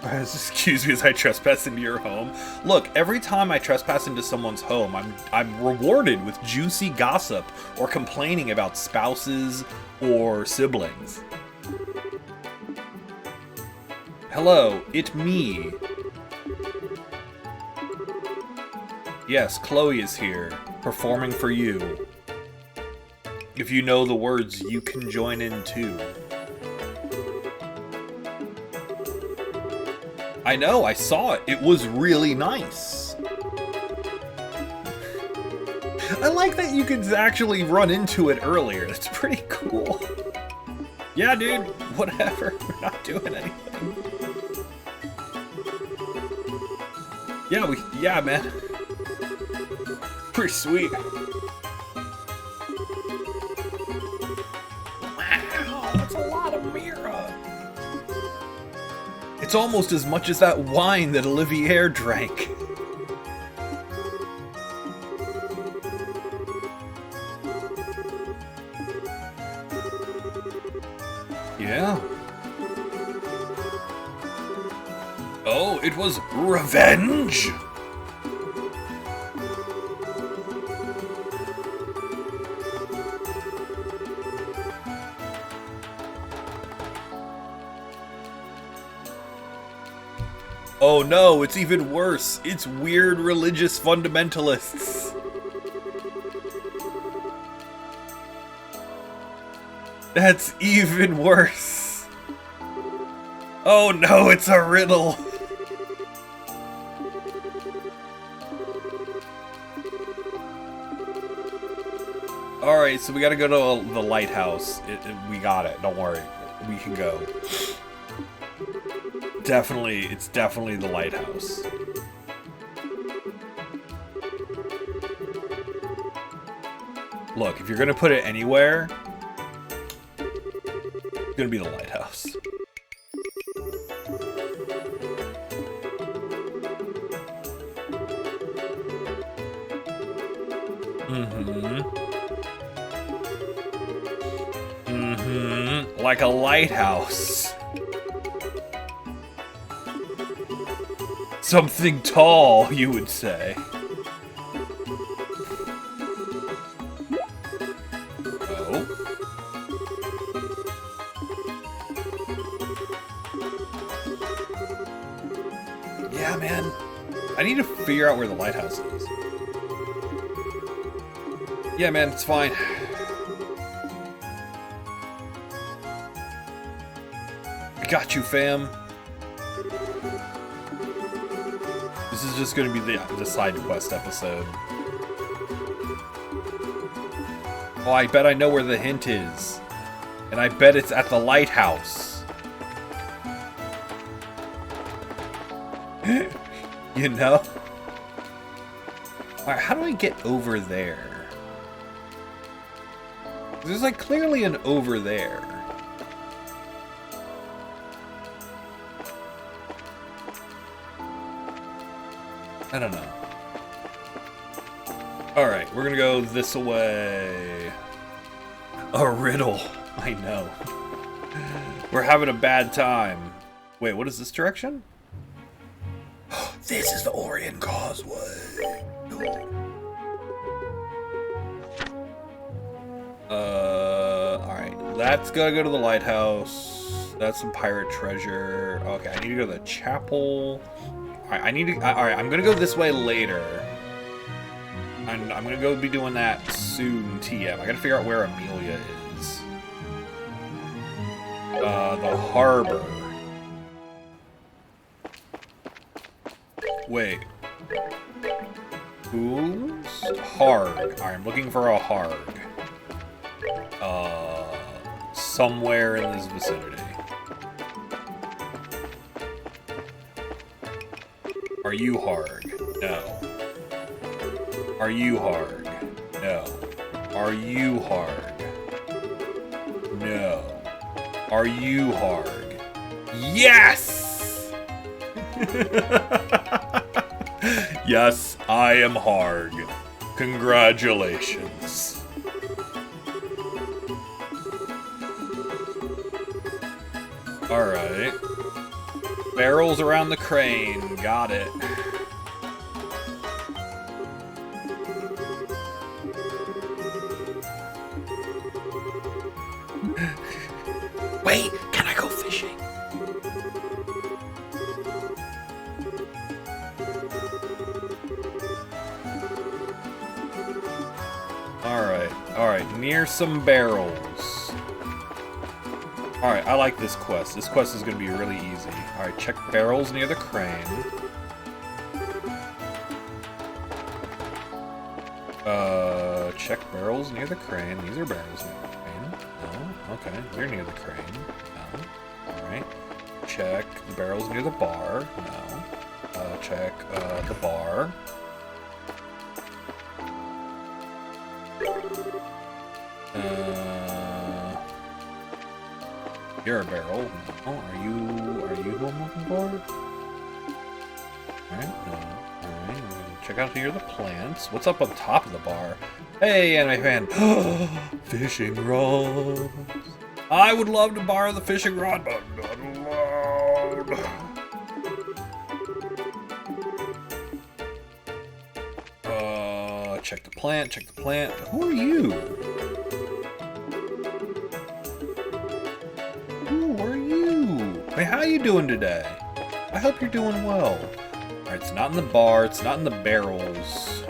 Excuse me as I trespass into your home. Look, every time I trespass into someone's home, I'm rewarded with juicy gossip or complaining about spouses or siblings. Hello, it's me. Yes, Chloe is here, performing for you. If you know the words, you can join in too. I know, I saw it. It was really nice. I like that you could actually run into it earlier. That's pretty cool. Yeah, dude, whatever. We're not doing anything. Yeah, man. Pretty sweet. Wow, that's a lot of Mira. It's almost as much as that wine that Olivier drank. Yeah. Oh, it was revenge? Oh no, it's even worse. It's weird religious fundamentalists. That's even worse. Oh no, it's a riddle. Alright, so we gotta go to the lighthouse. We got it, don't worry. We can go. It's definitely the lighthouse. Look, if you're gonna put it anywhere, it's gonna be the lighthouse. Like a lighthouse. Something tall, you would say. Oh. Yeah, man. I need to figure out where the lighthouse is. Yeah, man, it's fine. I got you, fam. This is just gonna be the side quest episode. Oh, I bet I know where the hint is. And I bet it's at the lighthouse. You know? Alright, how do I get over there? There's like clearly an over there. I don't know. Alright, we're gonna go this way. A riddle. I know. We're having a bad time. Wait, what is this direction? This is the Orient Causeway. Alright. That's gotta go to the lighthouse. That's some pirate treasure. Okay, I need to go to the chapel. Alright, alright, I'm gonna go this way later. And I'm gonna go be doing that soon, TM. I gotta figure out where Amelia is. The harbor. Wait. Who's? Harg. Alright, I'm looking for a Harg. Somewhere in this vicinity. Are you Harg? No. Are you Harg? No. Are you Harg? No. Are you Harg? Yes! Yes, I am Harg. Congratulations. Alright. Barrels around the crane. Got it. Wait, can I go fishing? Alright, near some barrels. Alright, I like this quest. This quest is gonna be really easy. Alright, check barrels near the crane. Check barrels near the crane. These are barrels near the crane. No, okay, you're near the crane. No. Alright. Check the barrels near the bar. No. Check, the bar. You're a barrel. No. Are you who I'm looking for? Alright, no. Alright, we're gonna check out here the plants. What's up on top of the bar? Hey, anime fan. Fishing rods. I would love to borrow the fishing rod, but not allowed. Check the plant, check the plant. Who are you? Who are you? Hey, how you doing today? I hope you're doing well. Alright, it's not in the bar, it's not in the barrels.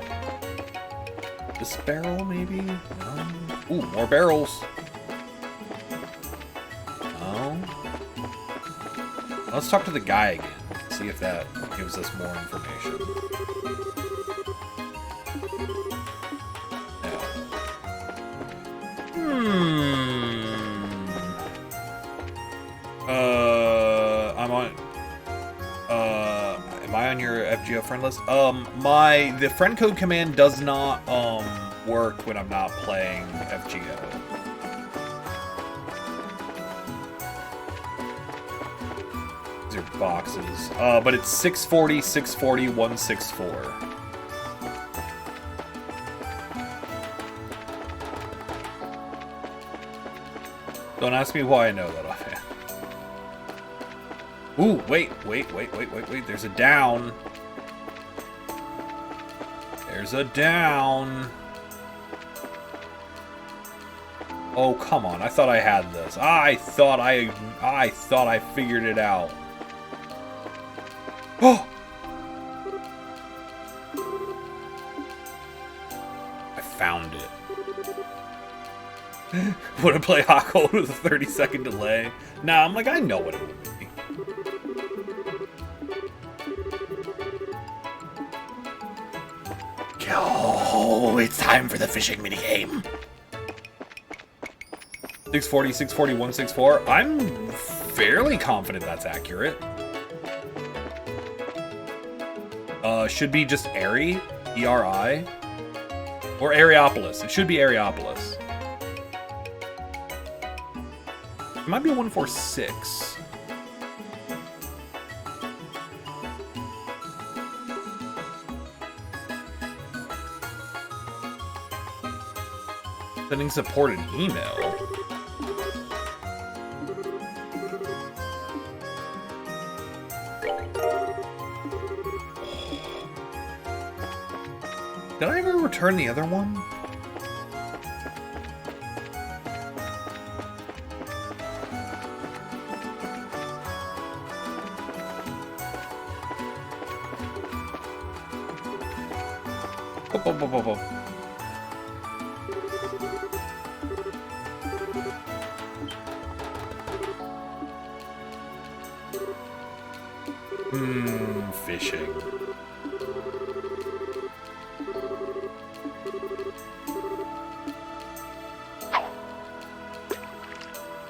This barrel, maybe? No. Ooh, more barrels. No. Let's talk to the guy again. See if that gives us more information. I'm on. Am I on your FGO friend list? The friend code command does not work when I'm not playing FGO. These are boxes. But it's 640, 640, 164. Don't ask me why I know that offhand. Ooh, wait. There's a down. There's a down. Oh, come on. I thought I had this. I thought I figured it out. Oh! I found it. Would I play Hot Cold with a 30-second delay? Nah, I'm like, I know what it would be. Oh, it's time for the fishing minigame. 640, 640, 164. I'm fairly confident that's accurate. Should be just Eri, E-R-I. Or Areopolis. It should be Areopolis. It might be 146. Sending support an email. Did I ever return the other one? Fishing.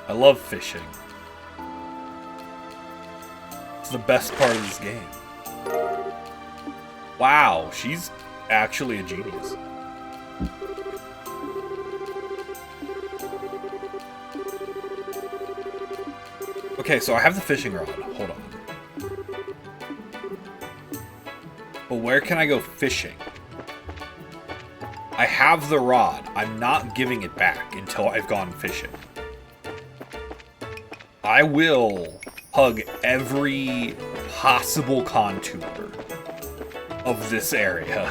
I love fishing. It's the best part of this game. Wow, she's actually a genius. Okay, so I have the fishing rod. Hold on. But where can I go fishing? I have the rod. I'm not giving it back until I've gone fishing. I will hug every possible contour of this area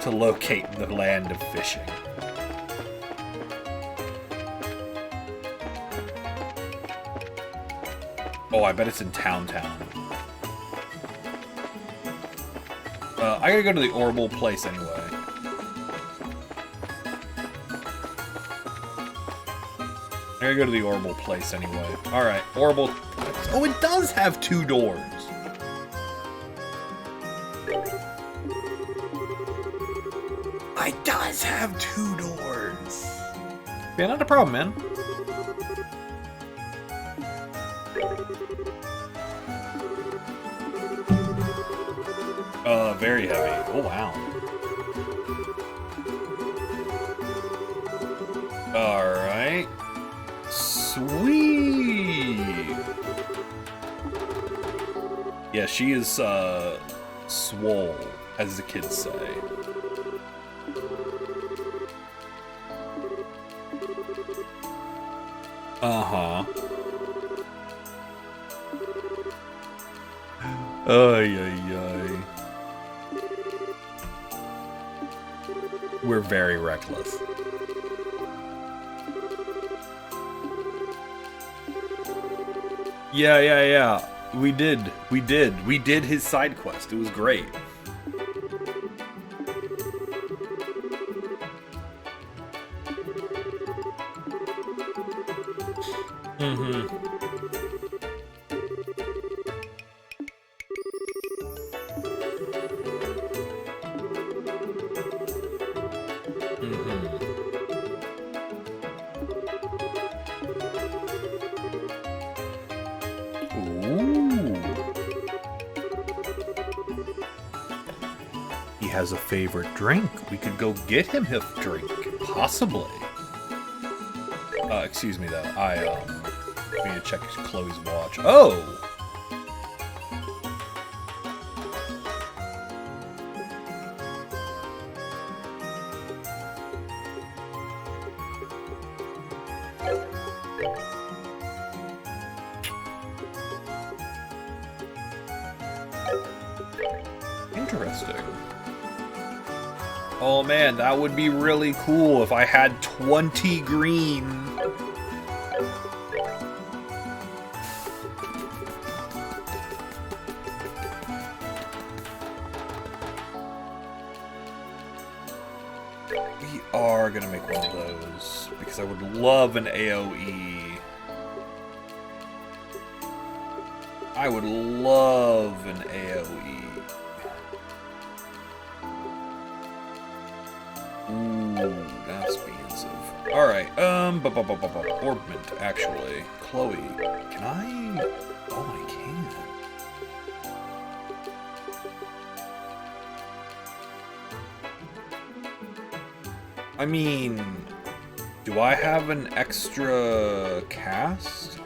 to locate the land of fishing. Oh, I bet it's in Town. I gotta go to the Orbital place anyway. I gotta go to the Orbital place anyway. Alright, Orbital. Oh, it does have 2 doors. It does have 2 doors. Yeah, not a problem, man. Very heavy. Oh, wow. Alright. Sweet! Yeah, she is, swole, as the kids say. Uh-huh. Ay. We're very reckless. Yeah. We did his side quest. It was great. has a favorite drink. We could go get him a drink, possibly. Excuse me, though. I need to check Chloe's watch. Oh! Interesting. Oh man, that would be really cool if I had 20 green. We are gonna make one of those because I would love an AoE. I would love an AoE. Ooh, that's expensive. Alright, Orbment, actually. Chloe, can I? Oh, I can. I mean, do I have an extra cast?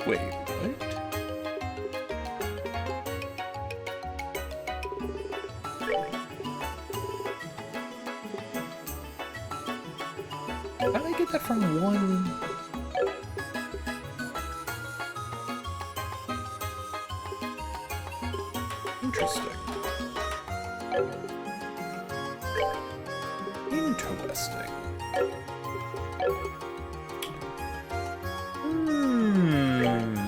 Wait, what? How did I get that from one? Interesting. Interesting.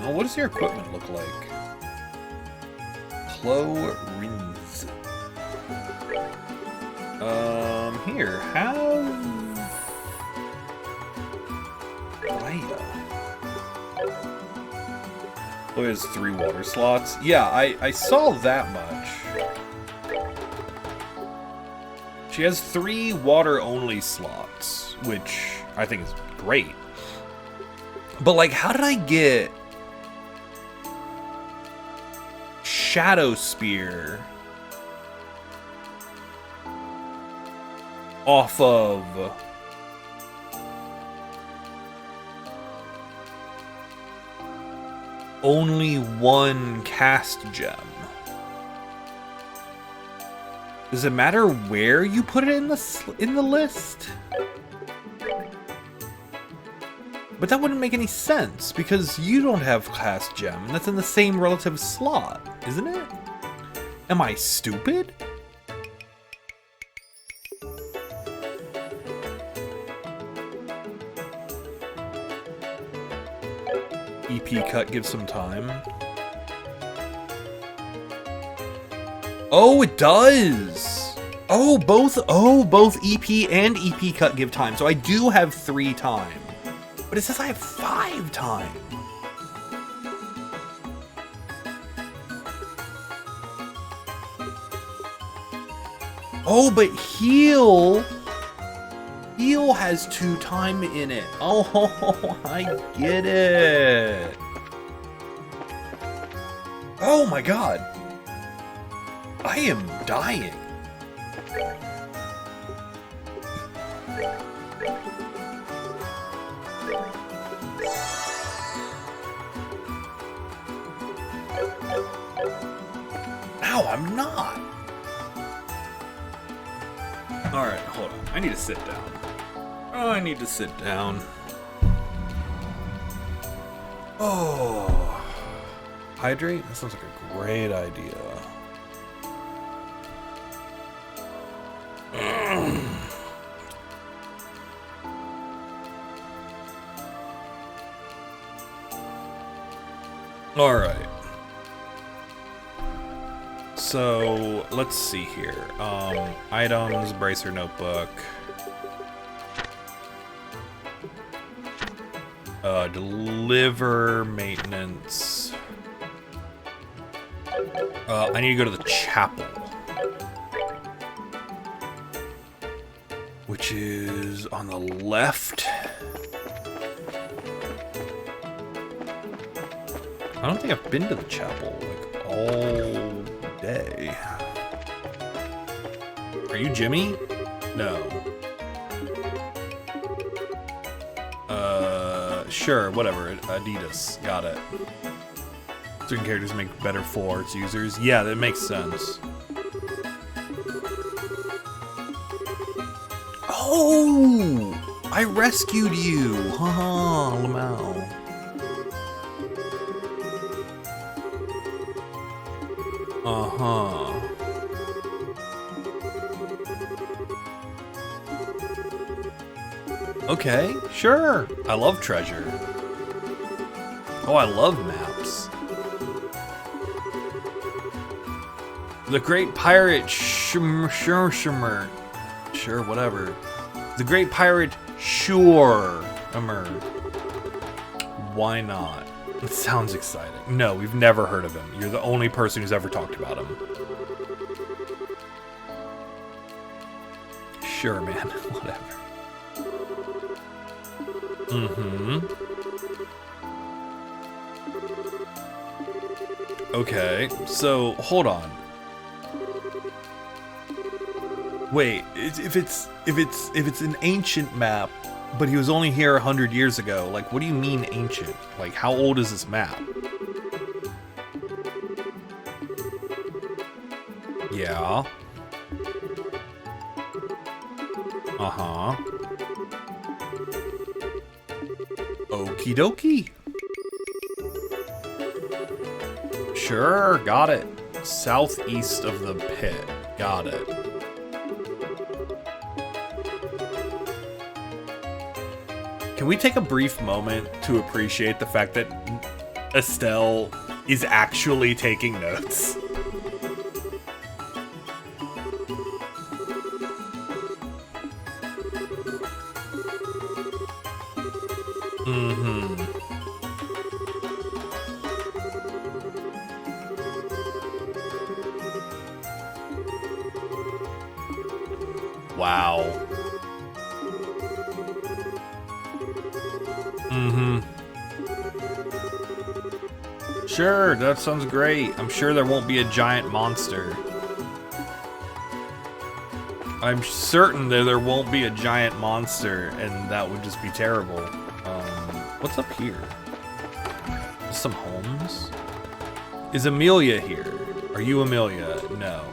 What does your equipment look like? Chlorins. Here, have Raya. Oh, it has 3 water slots. Yeah, I saw that much. She has 3 water-only slots, which I think is great. But, like, how did I get Shadow Spear off of only 1 cast gem? Does it matter where you put it in the list? But that wouldn't make any sense, because you don't have cast gem, and that's in the same relative slot, isn't it? Am I stupid? EP cut gives some time. Oh, it does! Oh, both EP and EP cut give time, so I do have 3 time. But it says I have 5 time. Oh, but heal has 2 time in it. Oh, I get it. Oh my god. I am dying. No, I'm not. Alright, hold on. I need to sit down. Oh, I need to sit down. Oh. Hydrate? That sounds like a great idea. Alright. So, let's see here. Items, bracer notebook. Deliver, maintenance. I need to go to the chapel. Which is on the left. I don't think I've been to the chapel, like, all day. Are you Jimmy? No. Sure, whatever. Adidas. Got it. Certain characters make better full arts users. Yeah, that makes sense. Oh! I rescued you! Haha, Lamau. Uh-huh. Okay, sure. I love treasure. Oh, I love maps. The Great Pirate Sure, whatever. The Great Pirate Sure. Why not? It sounds exciting. No, we've never heard of him. You're the only person who's ever talked about him. Sure, man. Whatever. Mm-hmm. Okay, so hold on. Wait, if it's an ancient map, but he was only here 100 years ago, like, what do you mean ancient? Like, how old is this map? Yeah. Uh-huh. Okie dokie. Sure, got it. Southeast of the pit. Got it. Can we take a brief moment to appreciate the fact that Estelle is actually taking notes? Mm-hmm. Wow. Mm-hmm. Sure, that sounds great. I'm sure there won't be a giant monster. I'm certain that there won't be a giant monster, and that would just be terrible. What's up here? Some homes? Is Amelia here? Are you Amelia? No.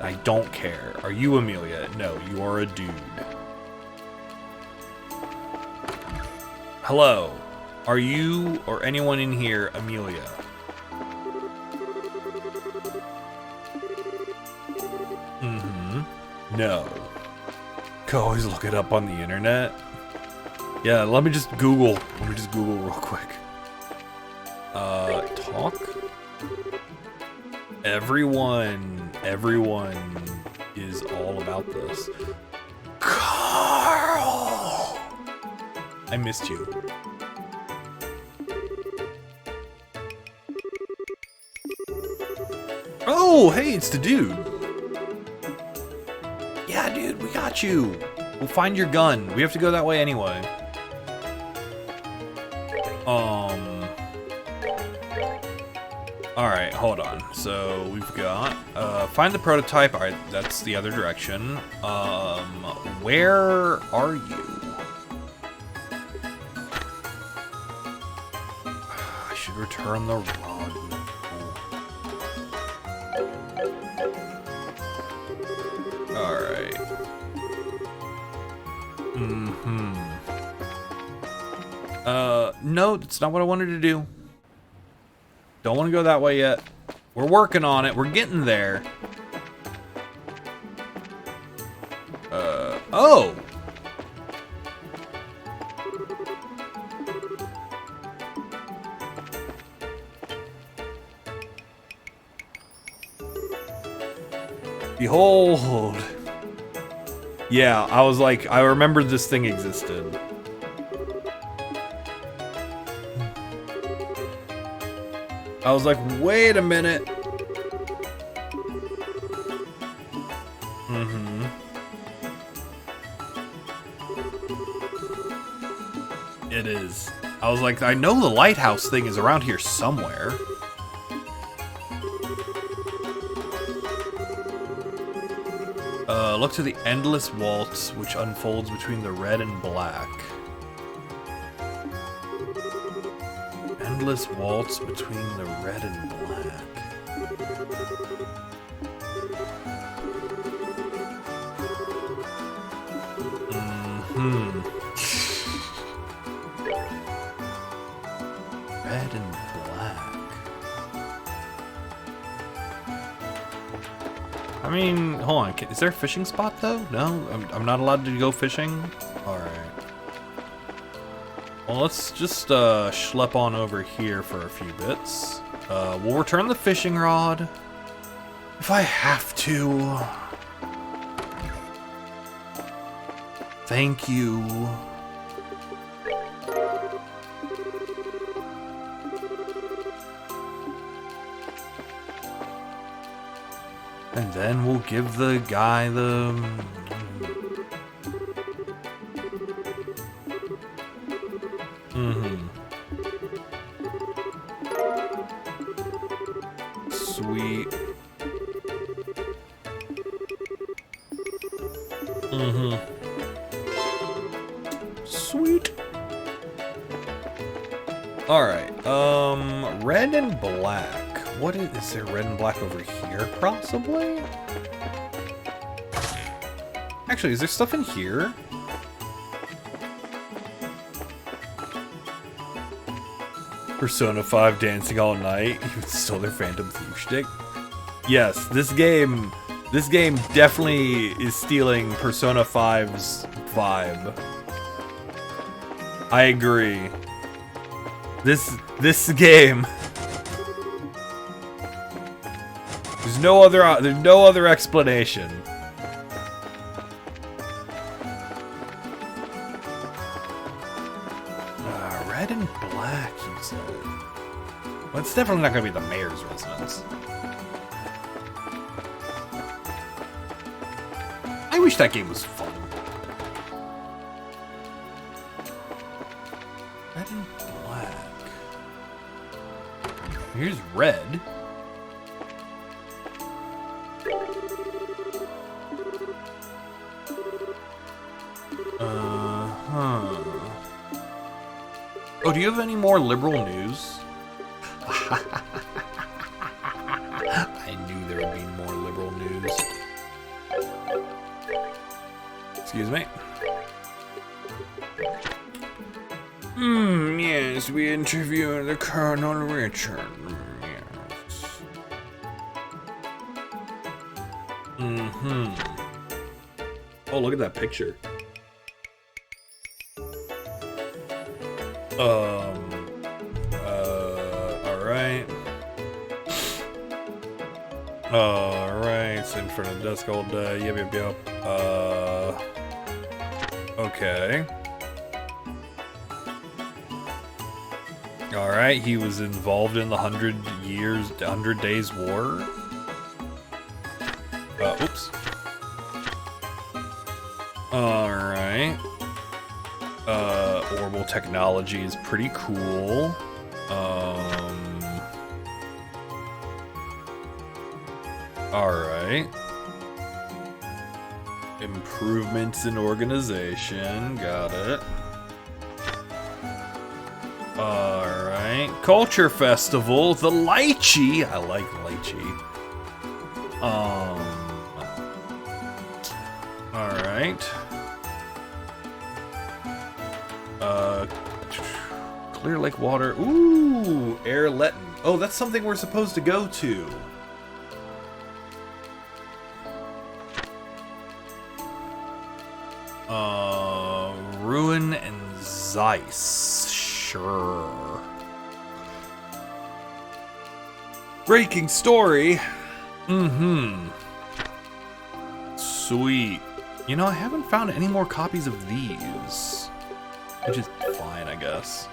I don't care. Are you Amelia? No, you are a dude. Hello. Are you or anyone in here Amelia? Mm-hmm. No. Could always look it up on the internet. Yeah, let me just Google. Let me just Google real quick. Talk? Everyone is all about this. Carl! I missed you. Oh, hey, it's the dude. Yeah, dude, we got you. We'll find your gun. We have to go that way anyway. Alright, hold on. So, we've got, find the prototype. Alright, that's the other direction. Where are you? I should return the rod. Alright. Mm-hmm. No, that's not what I wanted to do. Don't want to go that way yet. We're working on it. We're getting there. Oh! Behold! Yeah, I was like, I remembered this thing existed. I was like, wait a minute. Mm-hmm. It is. I was like, I know the lighthouse thing is around here somewhere. Look to the endless waltz which unfolds between the red and black. Endless waltz between the red and black. Red and black. I mean, hold on. Is there a fishing spot though? No, I'm not allowed to go fishing. All right. Well, let's just schlep on over here for a few bits. We'll return the fishing rod if I have to. Thank you. And then we'll give the guy the... Sweet. Sweet. Alright, red and black. What is there red and black over here, possibly? Actually, is there stuff in here? Persona 5 dancing all night. You stole their Phantom Theme stick. Yes, this game definitely is stealing Persona 5's vibe. I agree. This game. There's no other explanation. Red and black, you said. Well, it's definitely not going to be the mayor's residence. I wish that game was fun. Red and black. Here's red. Oh, do you have any more liberal news? I knew there would be more liberal news. Excuse me. Yes, we interviewed the Colonel Richard. Yes. Oh, look at that picture. Alright, sit in front of the desk all day. Yep. Okay. Alright, he was involved in the 100 Days War. Oops. Alright. Orbital technology is pretty cool. Alright. Improvements in organization. Got it. Alright. Culture Festival. The lychee. I like lychee. Alright. Clear Lake water. Ooh, Air Letton. Oh, that's something we're supposed to go to. Ruin and Zeiss. Sure. Breaking story. Sweet. You know, I haven't found any more copies of these. Which is fine, I guess.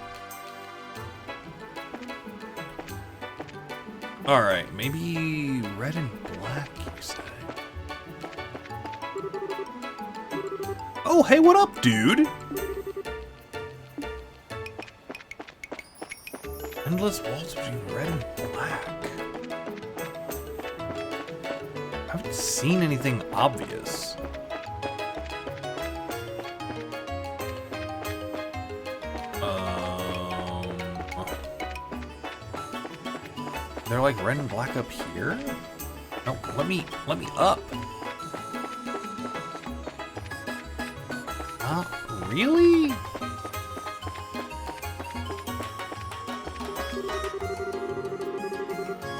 Alright, maybe red and black, you say? Oh, hey, what up, dude? Endless waltz between red and black. I haven't seen anything obvious. They're like red and black up here? No, let me up. Really?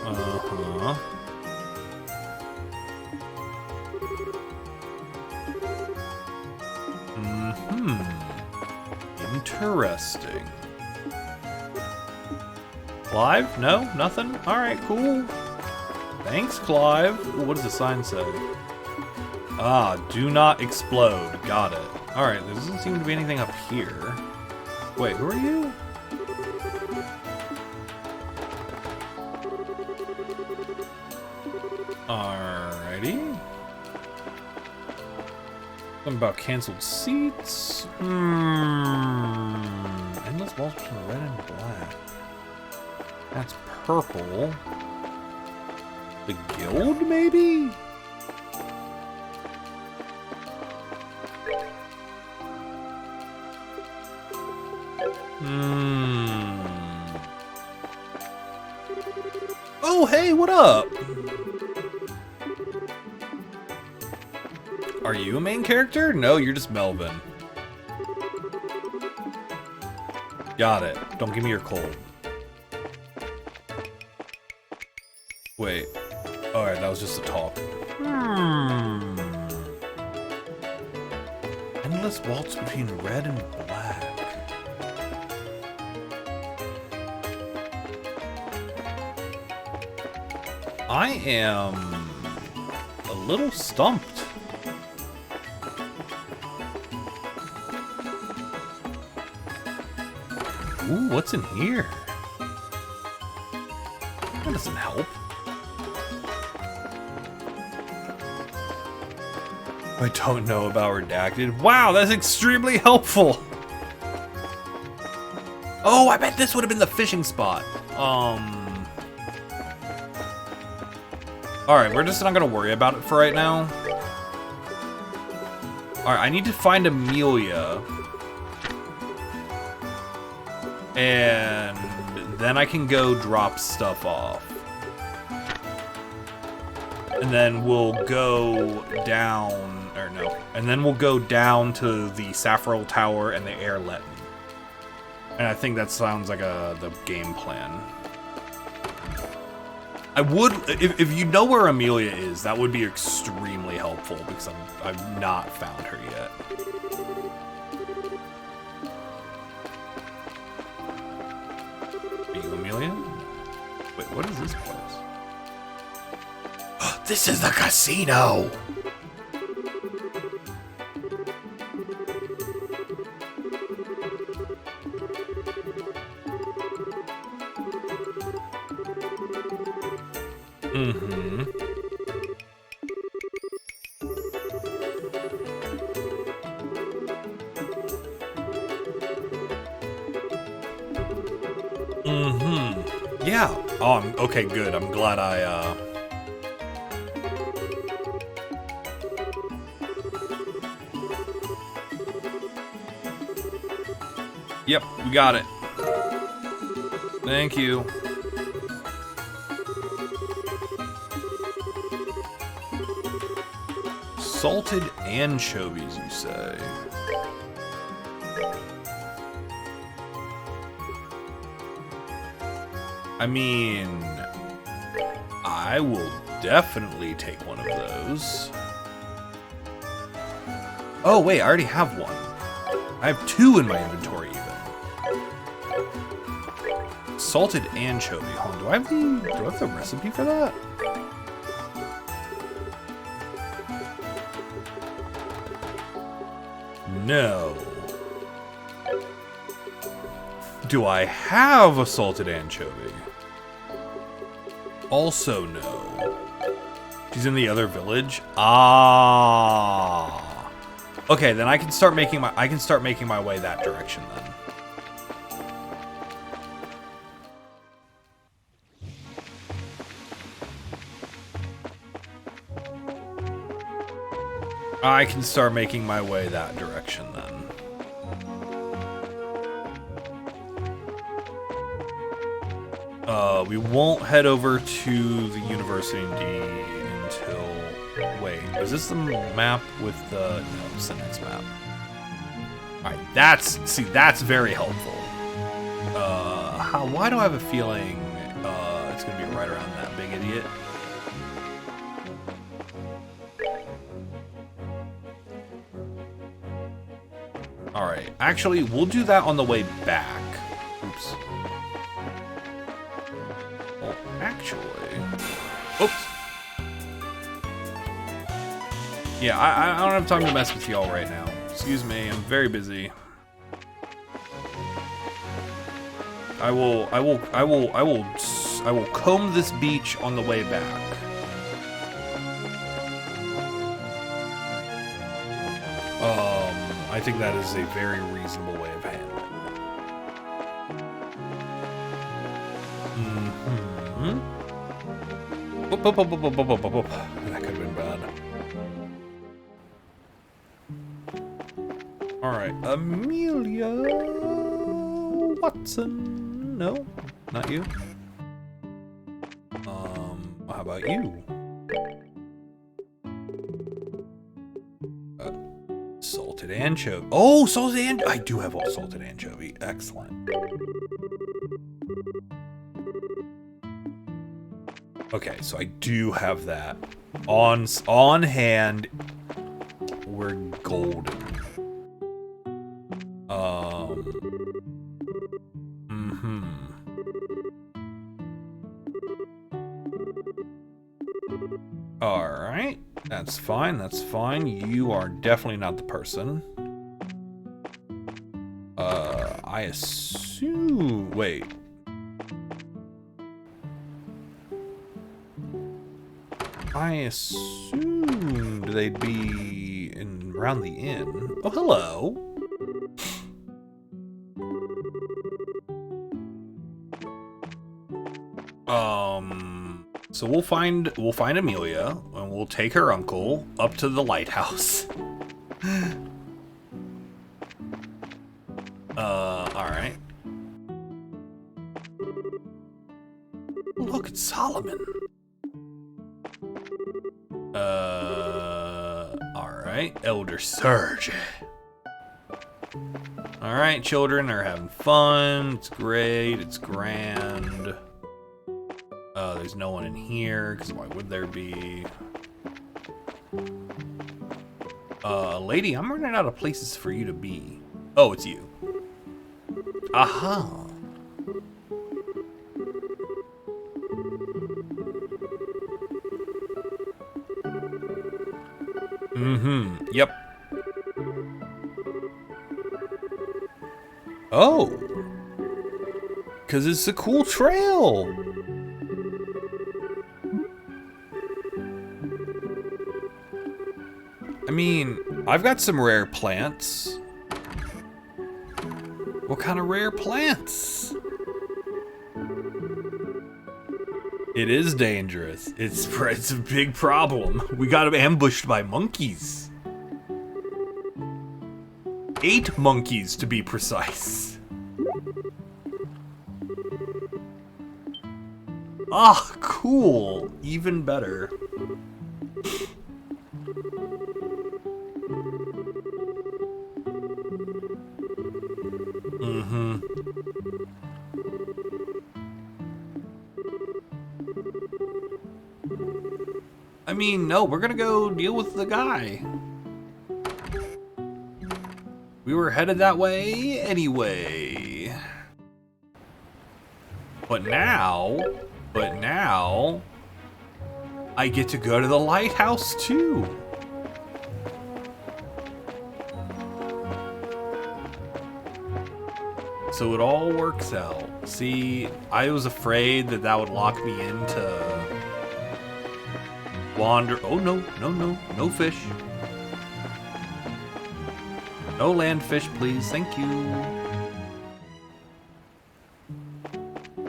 Uh-huh. Interesting. Clive? No? Nothing? Alright, cool. Thanks, Clive. Ooh, what does the sign say? Ah, do not explode. Got it. Alright, there doesn't seem to be anything up here. Wait, who are you? Alrighty. Something about canceled seats. Endless walls between red and black. That's purple. The guild, maybe? Oh, hey, what up? Are you a main character? No, you're just Melvin. Got it. Don't give me your cold. Wait. Alright, that was just a talk. Endless waltz between red and black. I am a little stumped. Ooh, what's in here? That doesn't help. I don't know about redacted. Wow, that's extremely helpful. Oh, I bet this would have been the fishing spot. Alright, we're just not gonna worry about it for right now. Alright, I need to find Amelia. And then I can go drop stuff off. And then we'll go down, or no, and then we'll go down to the Saffron Tower and the Airlet. And I think that sounds like the game plan. I would, if you know where Amelia is, that would be extremely helpful because I've not found her yet. Are you Amelia? Wait, what is this place? This is the casino. Yeah. Oh, okay, good. I'm glad I, Yep, we got it. Thank you. Salted anchovies, you say? I mean, I will definitely take one of those. Oh, wait, I already have one. I have two in my inventory, even. Salted anchovy. Hold on, do I have the recipe for that? No. Do I have a salted anchovy? also know. She's in the other village. Ah. Okay, then I can start making my way that direction then. I can start making my way that direction then. We won't head over to the university until... Wait, is this the map with the... No, it's the next map. Alright, that's very helpful. Why do I have a feeling it's gonna be right around that big idiot? Alright, actually, we'll do that on the way back. Oops. Well, actually... Oops. Yeah, I don't have time to mess with y'all right now. Excuse me, I'm very busy. I will comb this beach on the way back. I think that is a very reasonable way of handling it. Whoop. That could have been bad. Alright, Amelia Watson. No, not you. How about you? Salted anchovy. Oh, salted anchovy. I do have all salted anchovy. Excellent. Okay, so I do have that on hand. We're golden. All right. That's fine, that's fine. You are definitely not the person. I assume... Wait. I assumed they'd be around the inn. Oh, hello. So we'll find Amelia, and we'll take her uncle up to the lighthouse. Alright. Look, it's Solomon. Alright, Elder Surge. Alright, children are having fun. It's great, it's grand. There's no one in here, because why would there be? Lady, I'm running out of places for you to be. Oh, it's you. Aha. Yep. Oh. Because it's a cool trail. I mean, I've got some rare plants. What kind of rare plants? It is dangerous. It's a big problem. We got ambushed by monkeys. 8 monkeys, to be precise. Ah, cool. Even better. I mean, no, we're gonna go deal with the guy. We were headed that way anyway. But now, I get to go to the lighthouse too. So it all works out. See, I was afraid that that would lock me into wander. Oh, no, no, no, no fish. No land fish, please. Thank you.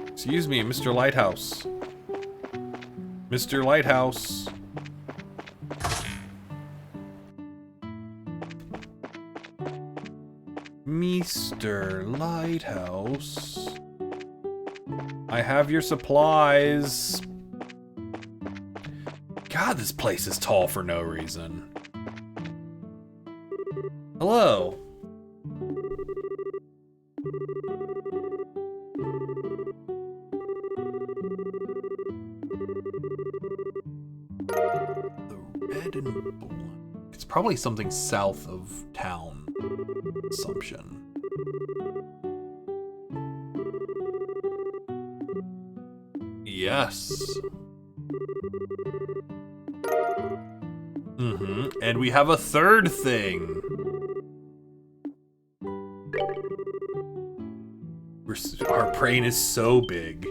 Excuse me, Mr. Lighthouse. Mr. Lighthouse. Mr. Lighthouse. I have your supplies. God, this place is tall for no reason. Hello. The red and black. It's probably something south of town. Assumption. Yes. And we have a third thing. Our brain is so big.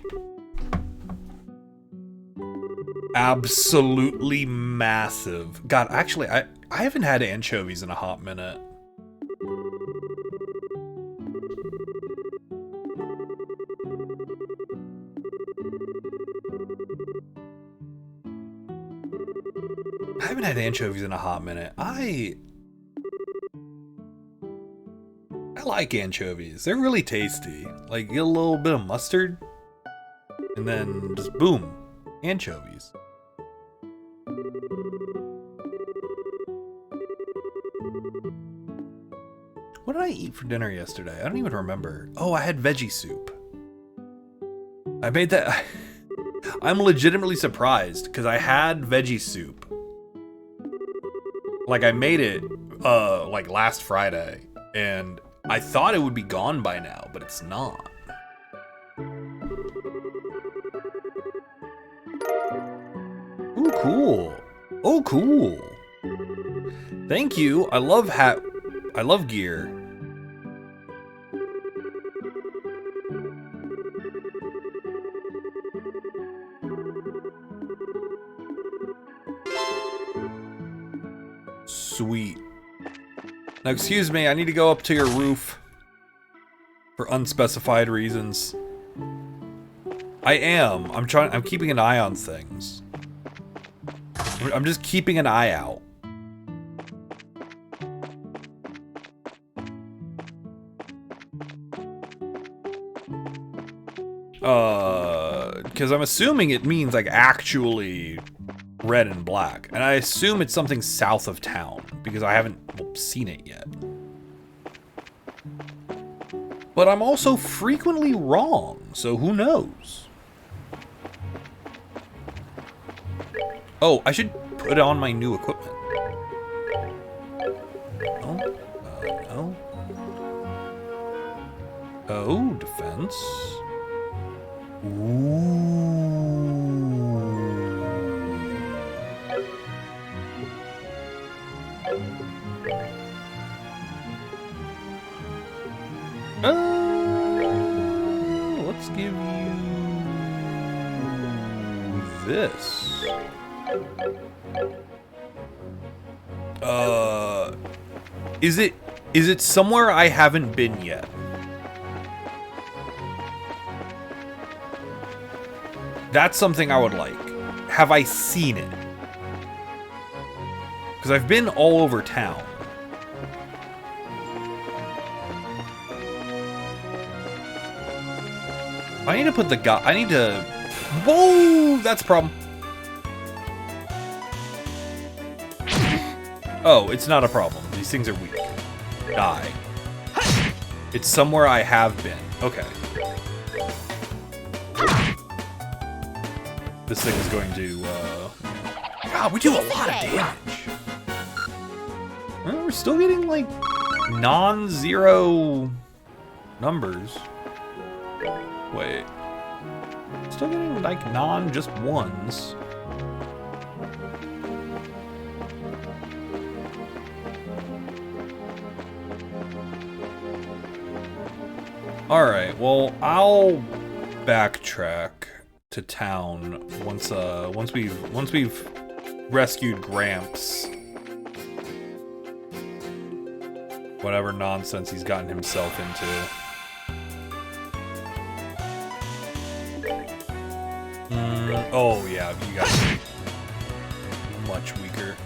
Absolutely massive. God, actually, I haven't had anchovies in a hot minute. I haven't had anchovies in a hot minute. I like anchovies. They're really tasty. Like, get a little bit of mustard, and then just boom, anchovies. What did I eat for dinner yesterday? I don't even remember. Oh, I had veggie soup. I made that. I'm legitimately surprised because I had veggie soup. Like, I made it like last Friday, and I thought it would be gone by now, but it's not. Ooh, cool. Oh, cool. Thank you. I love gear. Sweet. Now, excuse me, I need to go up to your roof for unspecified reasons. I am. I'm keeping an eye on things. I'm just keeping an eye out. Because I'm assuming it means, like, actually red and black. And I assume it's something south of town, because I haven't seen it yet. But I'm also frequently wrong, so who knows? Oh, I should put on my new equipment. No. No. Oh, defense. Ooh. Let's give you this. Is it somewhere I haven't been yet? That's something I would like. Have I seen it? Because I've been all over town. I need to put the guy. I need to. Whoa! That's a problem. Oh, it's not a problem. These things are weak. Die. It's somewhere I have been. Okay. This thing is going to, God, we do a lot of damage. We're still getting, like, non-zero numbers. Wait. Still getting, like, just ones. Alright, well, I'll backtrack to town once we've rescued Gramps. Whatever nonsense he's gotten himself into. Oh yeah, you guys are much weaker.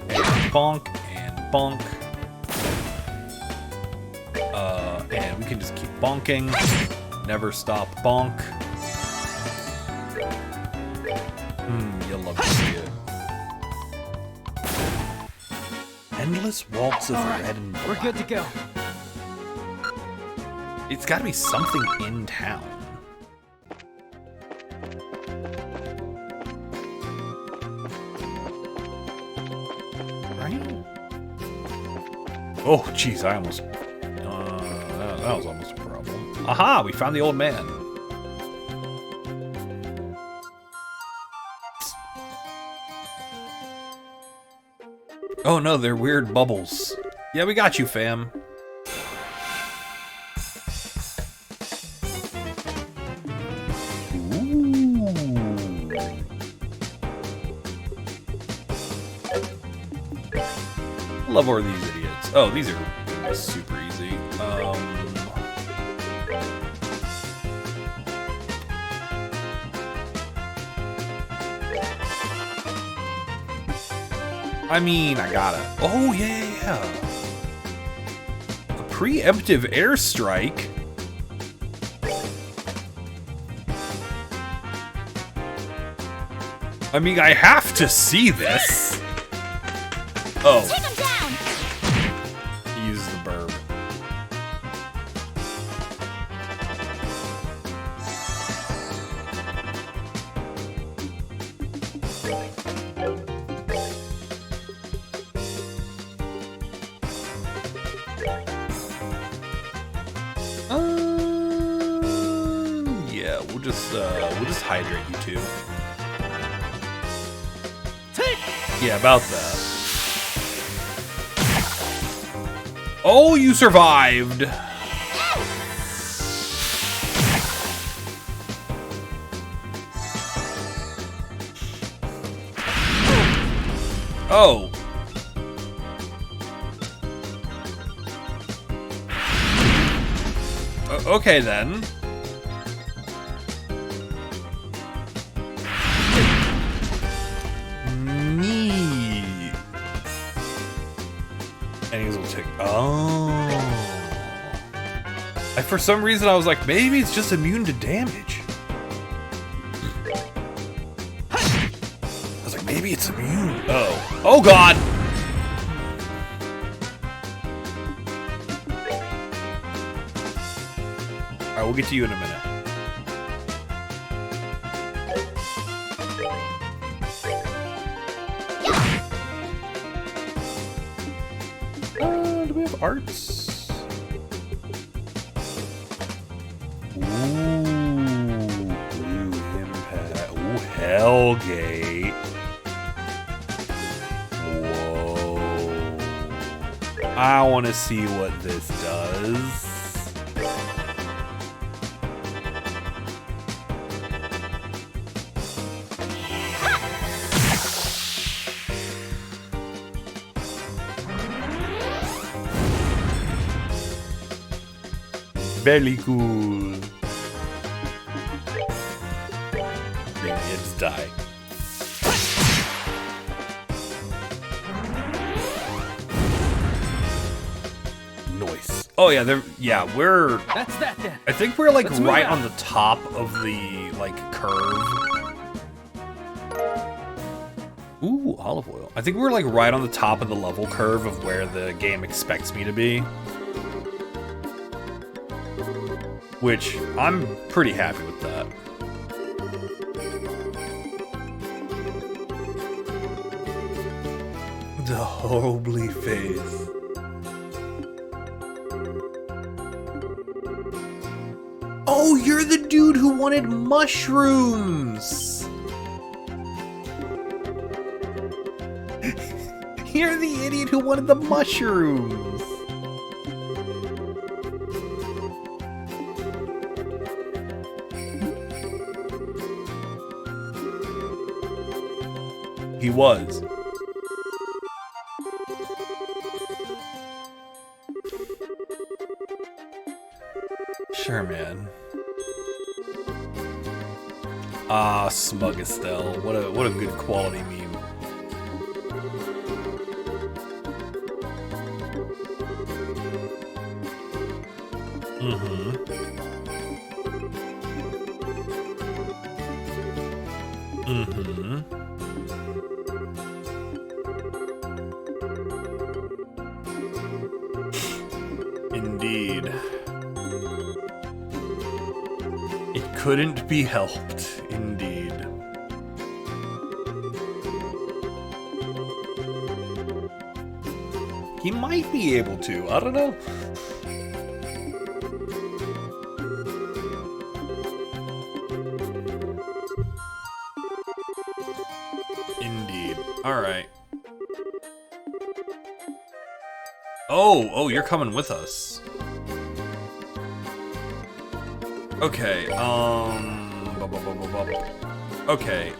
And bonk and bonk. And we can just keep bonking. Never stop bonk. You'll love to see it. Endless waltz of red and black. We're good to go. It's gotta be something in town. Right? Oh, jeez, I almost... that was almost a problem. Aha! We found the old man. Oh no, they're weird bubbles. Yeah, we got you, fam. Love all these idiots. Oh, these are super easy. I mean, I gotta. Oh, yeah. A preemptive airstrike? I mean, I have to see this. Oh. Take him down! He uses the burb. Yeah, we'll just hydrate you two. Yeah, about that. Oh, you survived! Oh. Okay then. Neat. And he's will take. Oh. For some reason, I was like, maybe it's just immune to damage. I was like, maybe it's immune. Oh. Oh God. Alright, we'll get to you in a minute. Do we have arts? Ooh, blue impact. Ooh, Hellgate. Whoa. I want to see what this does. Very cool. Yeah, just die. Nice. Oh yeah, we're. That's that then. I think we're like Let's move right out. on the top of the like curve. Ooh, olive oil. I think we're like right on the top of the level curve of where the game expects me to be. Which, I'm pretty happy with that. The holy face. Oh, you're the dude who wanted mushrooms! You're the idiot who wanted the mushrooms! He was. Sure, man. Ah, Smug Estelle. What a good quality meme. Mm-hmm. Mm-hmm. Indeed. It couldn't be helped, indeed. He might be able to, I don't know. Indeed. Alright. Oh, you're coming with us. Okay, okay,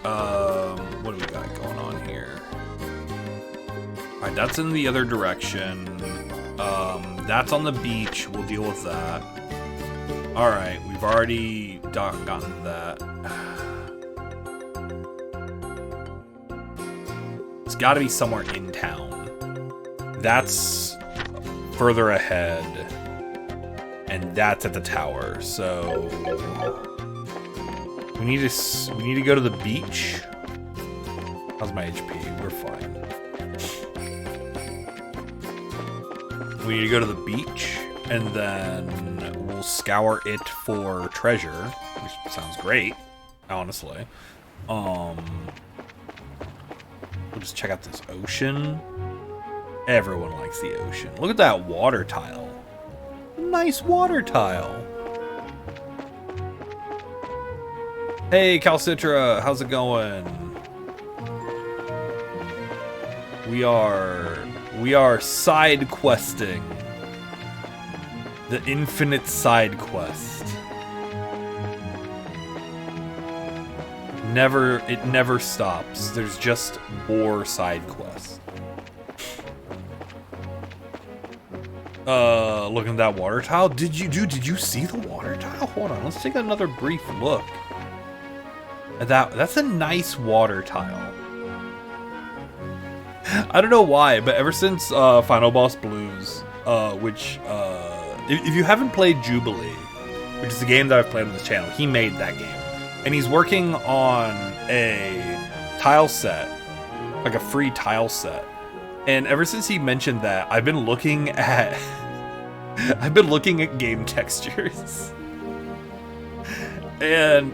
what do we got going on here? Alright, that's in the other direction. That's on the beach, we'll deal with that. Alright, we've already gotten that. It's gotta be somewhere in town. That's further ahead. And that's at the tower, so we need to go to the beach. How's my HP? We're fine. We need to go to the beach, and then we'll scour it for treasure, which sounds great, honestly. We'll just check out this ocean. Everyone likes the ocean. Look at that water tile. Nice water tile. Hey, Calcitra, how's it going? We are side questing. The infinite side quest. It never stops. There's just more side quests. Looking at that water tile. Did you see the water tile? Hold on, let's take another brief look. That's a nice water tile. I don't know why, but ever since Final Boss Blues, which if you haven't played Jubilee, which is a game that I've played on this channel, he made that game. And he's working on a tile set, like a free tile set. And ever since he mentioned that, I've been looking at game textures. And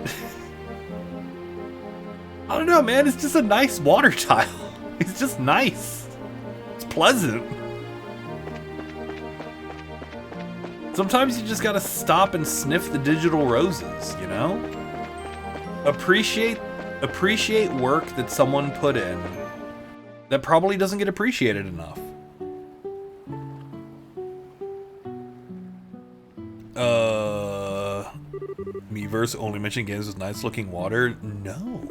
I don't know, man, it's just a nice water tile. It's just nice. It's pleasant. Sometimes you just gotta stop and sniff the digital roses, you know? Appreciate work that someone put in that probably doesn't get appreciated enough. Miiverse only mentioned games with nice looking water? No.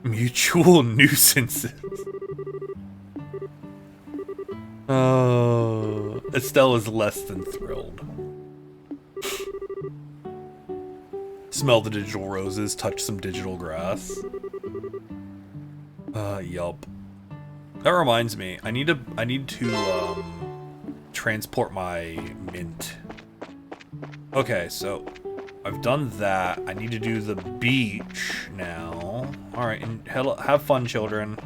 Mutual nuisances. Estelle is less than thrilled. Smell the digital roses, touch some digital grass. Yup. That reminds me, I need to transport my mint. Okay, so I've done that. I need to do the beach now. Alright, and have fun, children.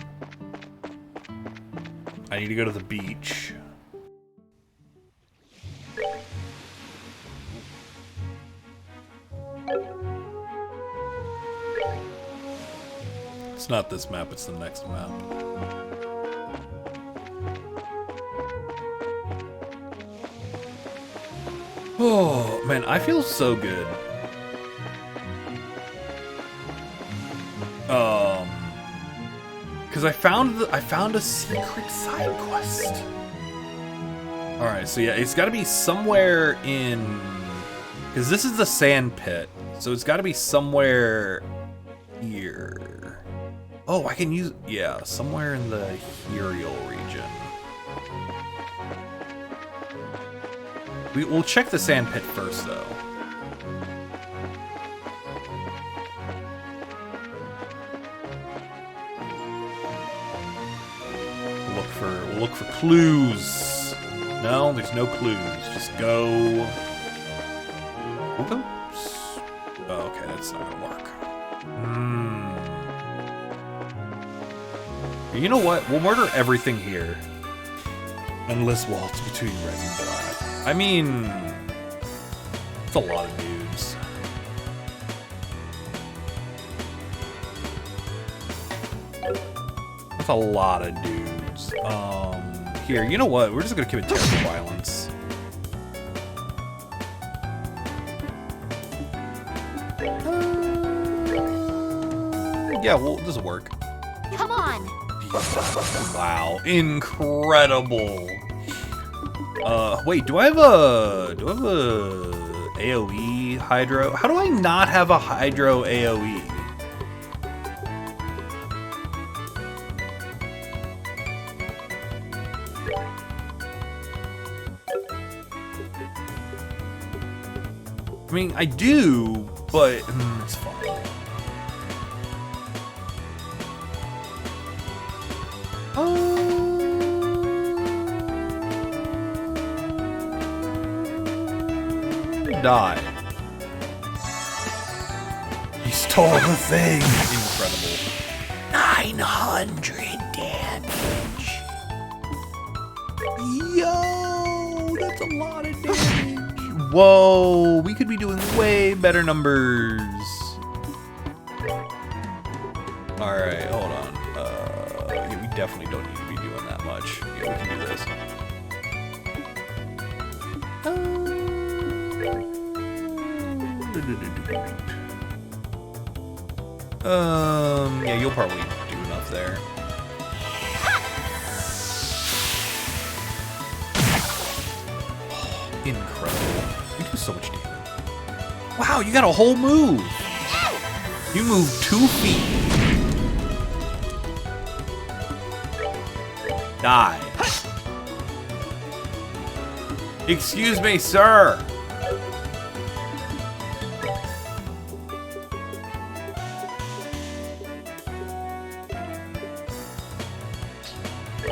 I need to go to the beach. It's not this map, it's the next map. Oh, man, I feel so good. Because I found a secret side quest. Alright, so yeah, it's gotta be somewhere in Because this is the sand pit, so it's got to be somewhere here. Oh, I can use... Yeah, somewhere in the Herial region. We'll check the sand pit first, though. We'll look for clues. No, there's no clues. Just go. We'll go. Oh, okay, that's not gonna work. You know what? We'll murder everything here. Endless waltz between red and black. I mean, it's a lot of dudes. That's a lot of dudes. Here, you know what? We're just gonna commit terrible violence. Yeah, well, this will work. Come on. Wow, incredible. Wait, do I have a AoE hydro? How do I not have a hydro AoE? I mean, I do, but it's fine. Die. He stole the thing. Incredible. 900 damage. Yo, that's a lot of damage. Whoa, we could be doing way better numbers. All right, hold on. Yeah, we definitely don't need to be doing that much. Yeah, we can do this. Yeah, you'll probably do enough there. Oh, incredible. You do so much damage. Wow, you got a whole move. You move 2 feet. Die. Excuse me, sir.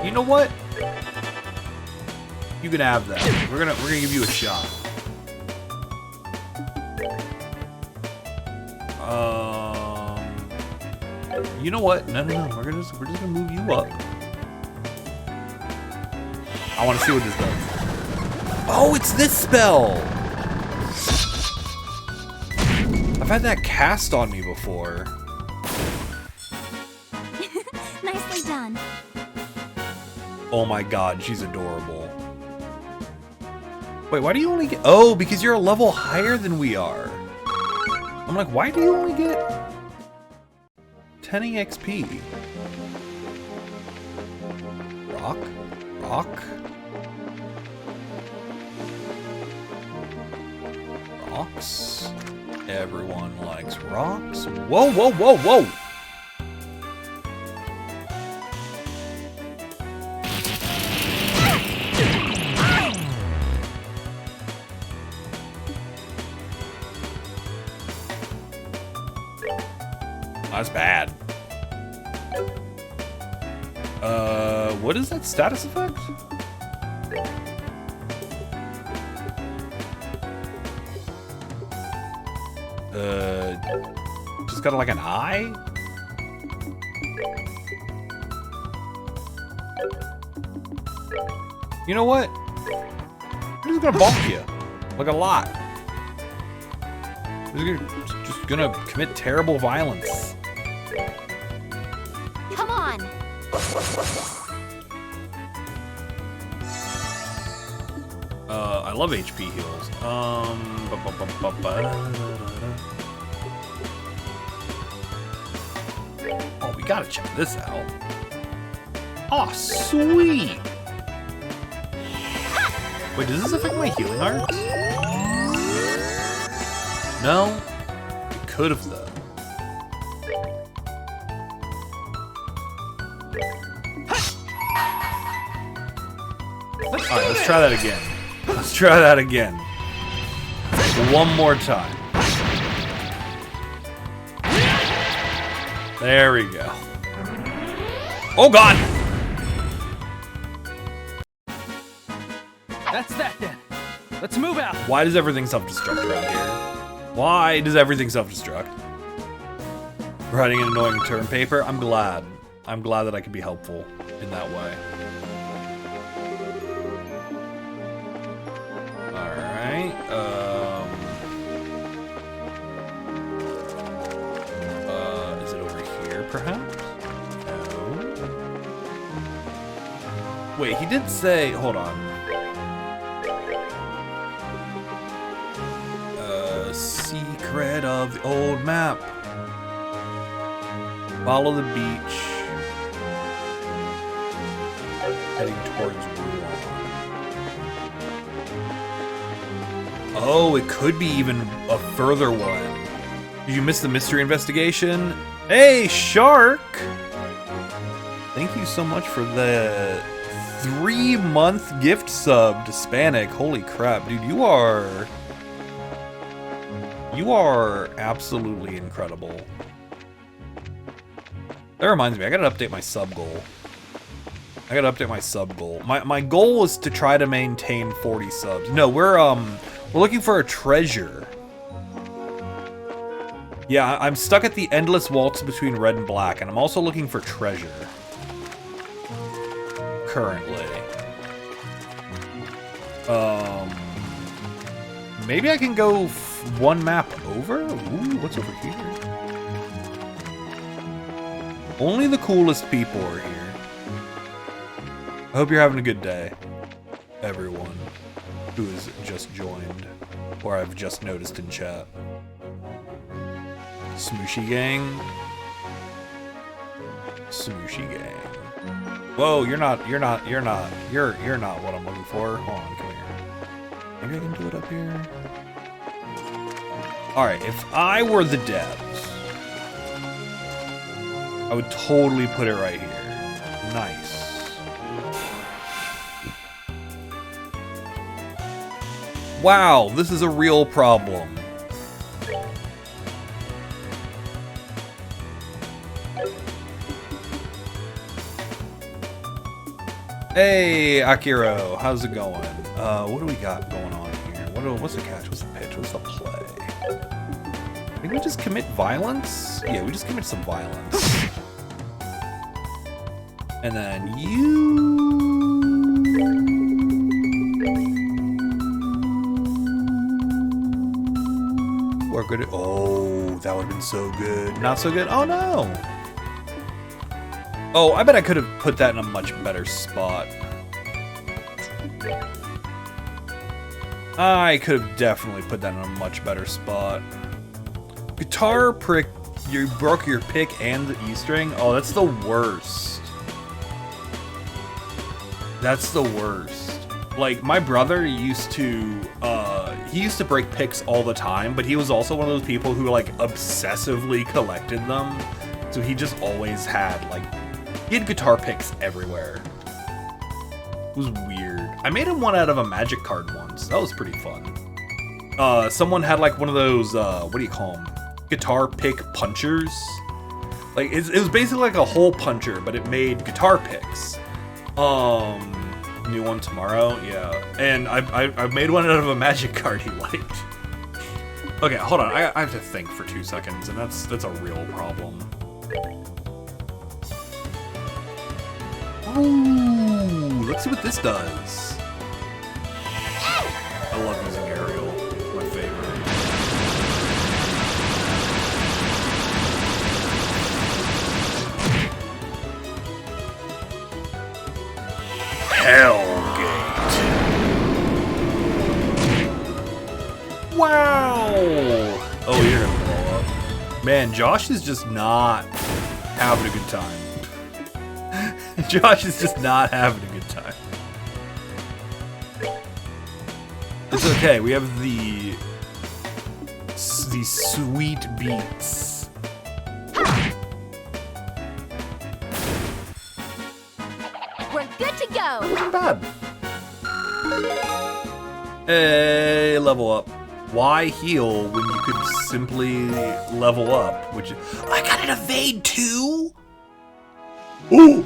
You know what? You can have that. We're gonna give you a shot. You know what? No. We're just gonna move you up. I want to see what this does. Oh, it's this spell. I've had that cast on me before. Nicely done. Oh my god, she's adorable. Wait, why do you only get... Oh, because you're a level higher than we are. I'm like, why do you only get 10 EXP? Rock? Rocks? Everyone likes rocks. Whoa! That's bad. What is that status effect? Just got like an eye? You know what? I'm just gonna bonk you. Like a lot. Just gonna commit terrible violence. Come on. I love HP heals. Oh, we gotta check this out. Oh, sweet. Wait, does this affect my healing hearts? No? It could have, though. Alright, let's try that again. Let's try that again. One more time. There we go. Oh god! That's that then. Let's move out. Why does everything self-destruct around here? Why does everything self-destruct? Writing an annoying term paper? I'm glad. I'm glad that I could be helpful in that way. Alright, is it over here, perhaps? No. Wait, he did say, hold on. Secret of the old map. Follow the beach. Heading towards Rouen. Oh, it could be even a further one. Did you miss the mystery investigation? Hey, Shark! Thank you so much for the 3-month gift sub to Hispanic. Holy crap, dude, you are absolutely incredible. That reminds me, I gotta update my sub goal. My goal was to try to maintain 40 subs. No, we're looking for a treasure. Yeah, I'm stuck at the endless waltz between red and black, and I'm also looking for treasure. Currently. Maybe I can go one map over? Ooh, what's over here? Only the coolest people are here. I hope you're having a good day, everyone who has just joined, or I've just noticed in chat. Smooshy gang. Smooshy gang. Whoa, you're not what I'm looking for. Hold on, come here. Maybe I can do it up here. Alright, if I were the devs, I would totally put it right here. Nice. Wow, this is a real problem. Hey, Akiro, how's it going? What do we got going on here? What's the catch? What's the pitch? What's the play? I think we just commit violence? Yeah, we just commit some violence. And then you... are good at... Oh, that would have been so good. Not so good? Oh, no! Oh, I bet I could have put that in a much better spot. I could have definitely put that in a much better spot. Guitar prick, you broke your pick and the E string? Oh, that's the worst. That's the worst. Like, my brother used to, he used to break picks all the time, but he was also one of those people who, like, obsessively collected them. So he just always had, like, he had guitar picks everywhere. It was weird. I made him one out of a magic card once. That was pretty fun. Someone had like one of those, what do you call them? Guitar pick punchers. Like, it was basically like a hole puncher, but it made guitar picks. New one tomorrow, yeah. And I made one out of a magic card he liked. Okay, hold on. I have to think for 2 seconds, and that's a real problem. Ooh, let's see what this does. I love using aerial. It's my favorite. Hellgate. Wow. Oh, you're gonna blow up. Man, Josh is just not having a good time. Josh is just not having a good time. It's okay. We have the these sweet beats. We're good to go. Not bad. Hey, level up. Why heal when you could simply level up? Which I got an evade too. Ooh.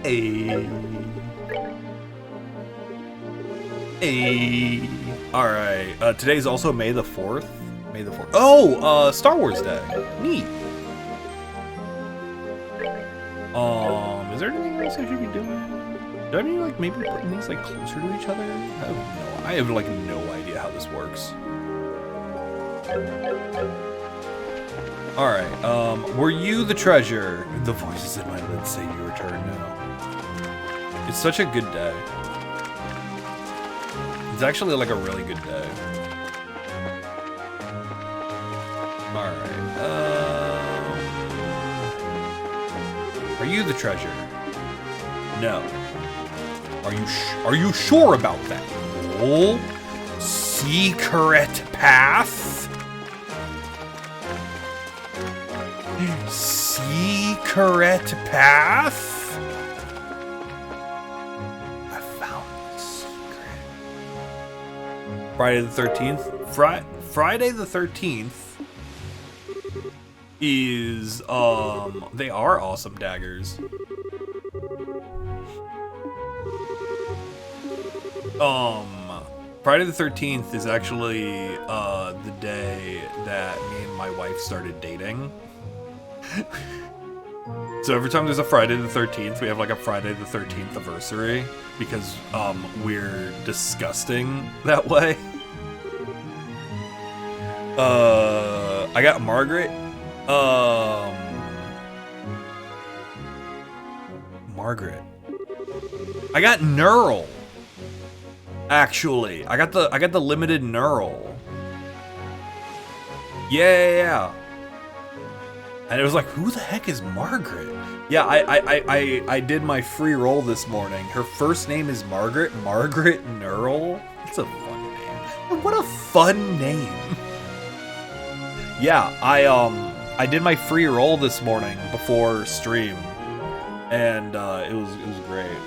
Hey. Hey. All right. Today's also May the 4th. May the 4th. Oh, Star Wars Day. Neat. Is there anything else I should be doing? Do I need to, like, maybe putting these, like, closer to each other? I have like, no idea how this works. Alright, were you the treasure? The voices in my lid say you return now. It's such a good day. It's actually, like, a really good day. Alright, are you the treasure? No. Are you sure about that? Oh, secret path? Secret path? I found the secret. Friday the 13th? Friday the 13th is, they are awesome daggers. Friday the 13th is actually, the day that me and my wife started dating. So every time there's a Friday the 13th, we have like a Friday the 13th anniversary because, we're disgusting that way. I got Margaret. Margaret. I got Neural. Actually, I got the limited Neural. Yeah. And it was like, who the heck is Margaret? Yeah, I did my free roll this morning. Her first name is Margaret. Margaret Neural. That's a fun name. What a fun name. Yeah, I did my free roll this morning before stream, and it was great.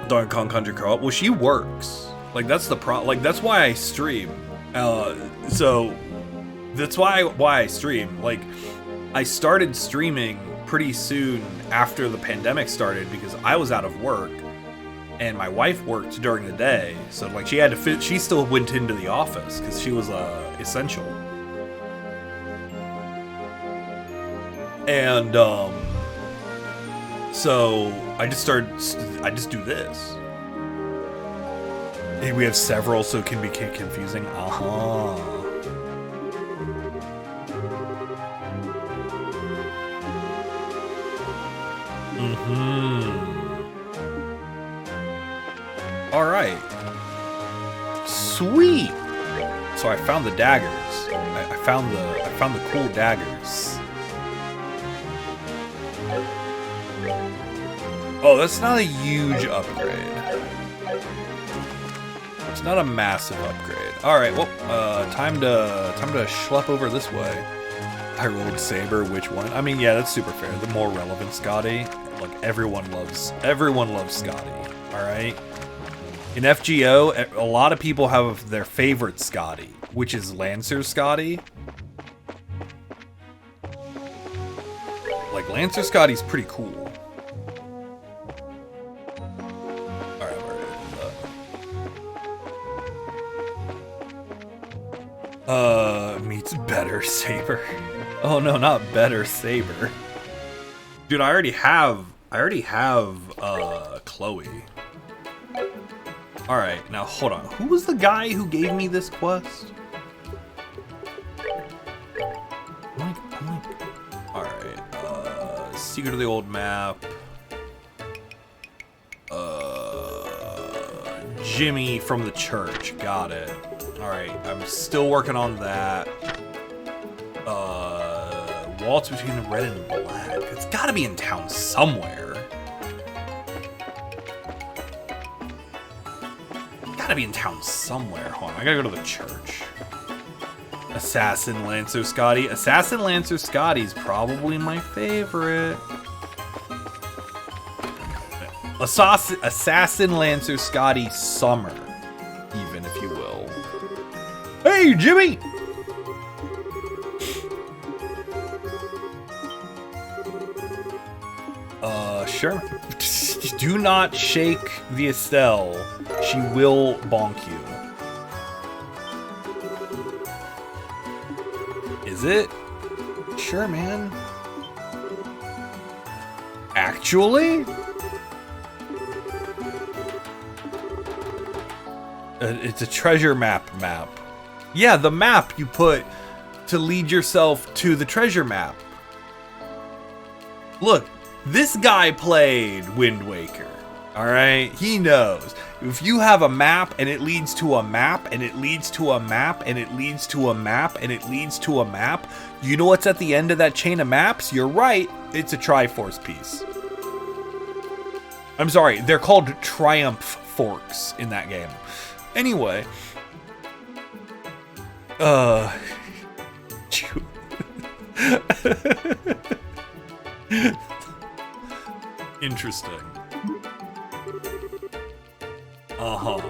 Donkey Kong Country Co-op. Well, she works. Like, that's the like, that's why I stream. So that's why I stream. Like, I started streaming pretty soon after the pandemic started because I was out of work and my wife worked during the day. So, like, she had to she still went into the office because she was essential. And so I just do this. And we have several, so it can be confusing. All right. Sweet. So I found the daggers. I found the cool daggers. Oh, that's not a huge upgrade. It's not a massive upgrade. All right, well, time to schlep over this way. I rolled Saber. Which one? I mean, yeah, that's super fair. The more relevant Scotty. Like, everyone loves Scotty. All right. In FGO, a lot of people have their favorite Scotty, which is Lancer Scotty. Like, Lancer Scotty's pretty cool. Meets better Saber. Oh no, not better Saber. Dude, I already have Chloe. Alright, now hold on. Who was the guy who gave me this quest? Alright, Secret of the Old Map. Jimmy from the church, got it. Alright, I'm still working on that. waltz between the red and black. It's gotta be in town somewhere. Gotta be in town somewhere. Hold on, I gotta go to the church. Assassin Lancer Scotty. Assassin Lancer Scotty's probably my favorite. Assassin Lancer Scotty Summer, even if you will. Hey, Jimmy! Sure. Do not shake the Estelle. She will bonk you. Is it? Sure, man. Actually? It's a treasure map. Yeah, the map you put to lead yourself to the treasure map. Look, this guy played Wind Waker. Alright? He knows. If you have a map and it leads to a map and it leads to a map and it leads to a map and it leads to a map, you know what's at the end of that chain of maps? You're right. It's a Triforce piece. I'm sorry. They're called Triumph Forks in that game. Anyway. Interesting. Uh-huh.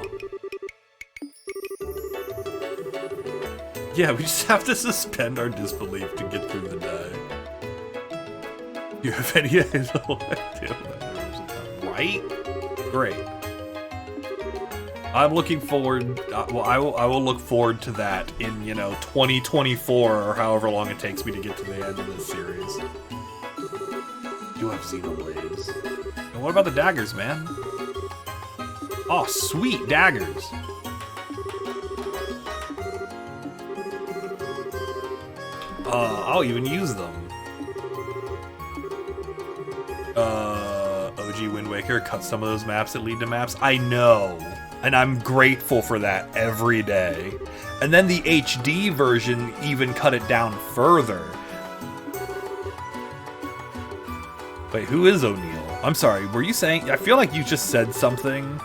Yeah, we just have to suspend our disbelief to get through the day. Do you have any idea what right? Great. I'm looking forward, well, I will look forward to that in, 2024 or however long it takes me to get to the end of this series. Do have Xenoblades. And what about the daggers, man? Oh, sweet daggers. I'll even use them. OG Wind Waker cut some of those maps that lead to maps. I know. And I'm grateful for that every day. And then the HD version even cut it down further. Wait, who is O'Neill? I'm sorry, were you saying... I feel like you just said something.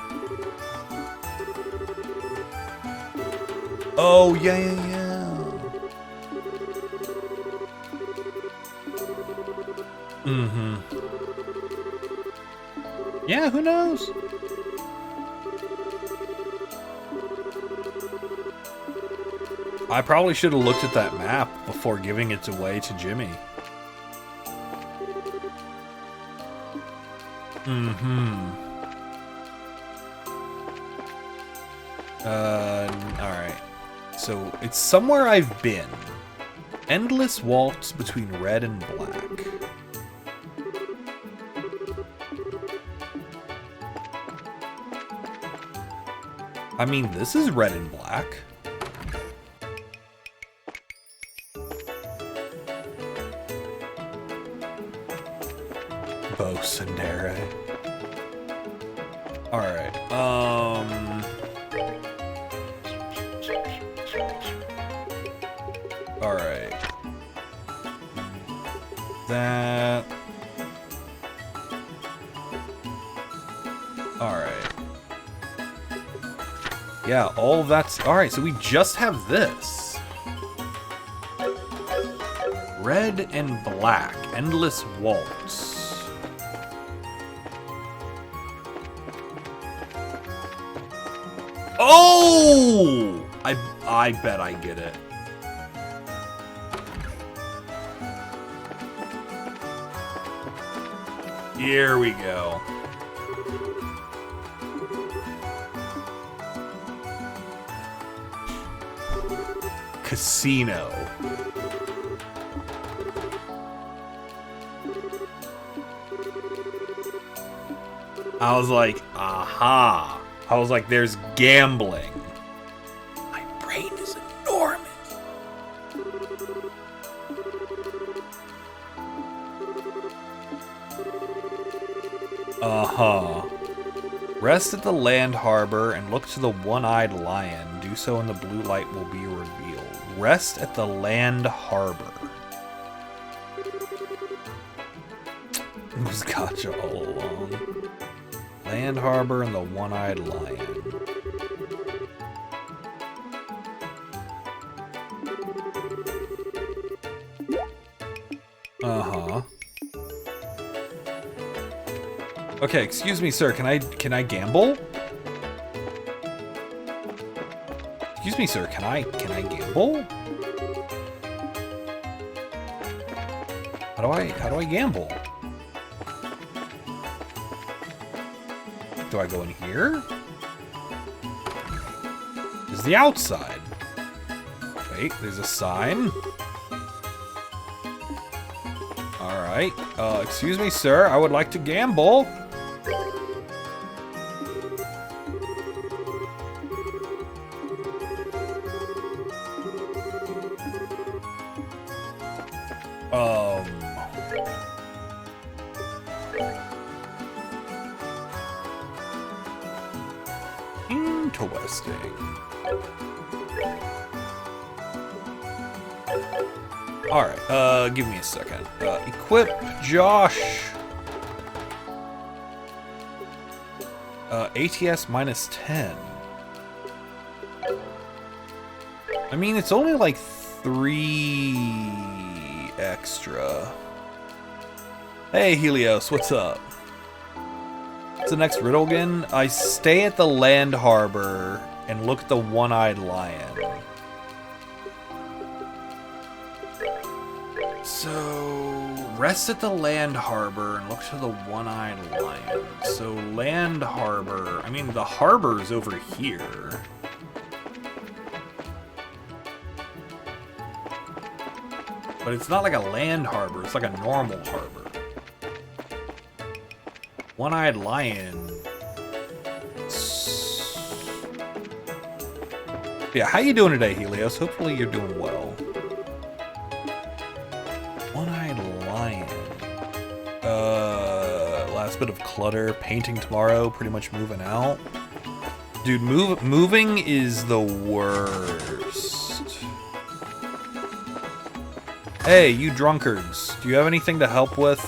Oh, yeah. Mm-hmm. Yeah, who knows? I probably should have looked at that map before giving it away to Jimmy. Alright. So, it's somewhere I've been. Endless waltz between red and black. I mean, this is red and black. Bo Sundere. Alright, Alright. That... Alright. Yeah, all that's... Alright, so we just have this. Red and black. Endless waltz. Oh! I bet I get it. Here we go. Casino. I was like, aha. I was like, there's gambling. My brain is enormous. Uh-huh. Rest at the land harbor and look to the one-eyed lion. Do so and the blue light will be revealed. Rest at the land harbor. It was gotcha all along. Land Harbor and the One-Eyed Lion. Uh-huh. Okay, excuse me, sir. Can I gamble? Excuse me, sir. Can I gamble? How do I gamble? Do I go in here? This is the outside. Wait, there's a sign. Alright. Excuse me, sir. I would like to gamble. Interesting. Alright, give me a second. Equip Josh. ATS minus 10. I mean, it's only like 3 extra. Hey, Helios, what's up? What's the next riddle again? I stay at the Land Harbor and look at the One-Eyed Lion. So, rest at the Land Harbor and look to the One-Eyed Lion. So, Land Harbor... I mean, the harbor's over here. But it's not like a land harbor, it's like a normal harbor. One-Eyed Lion. Yeah, how you doing today, Helios? Hopefully you're doing well. One-Eyed Lion. Last bit of clutter. Painting tomorrow. Pretty much moving out. Dude, moving is the worst. Hey, you drunkards. Do you have anything to help with?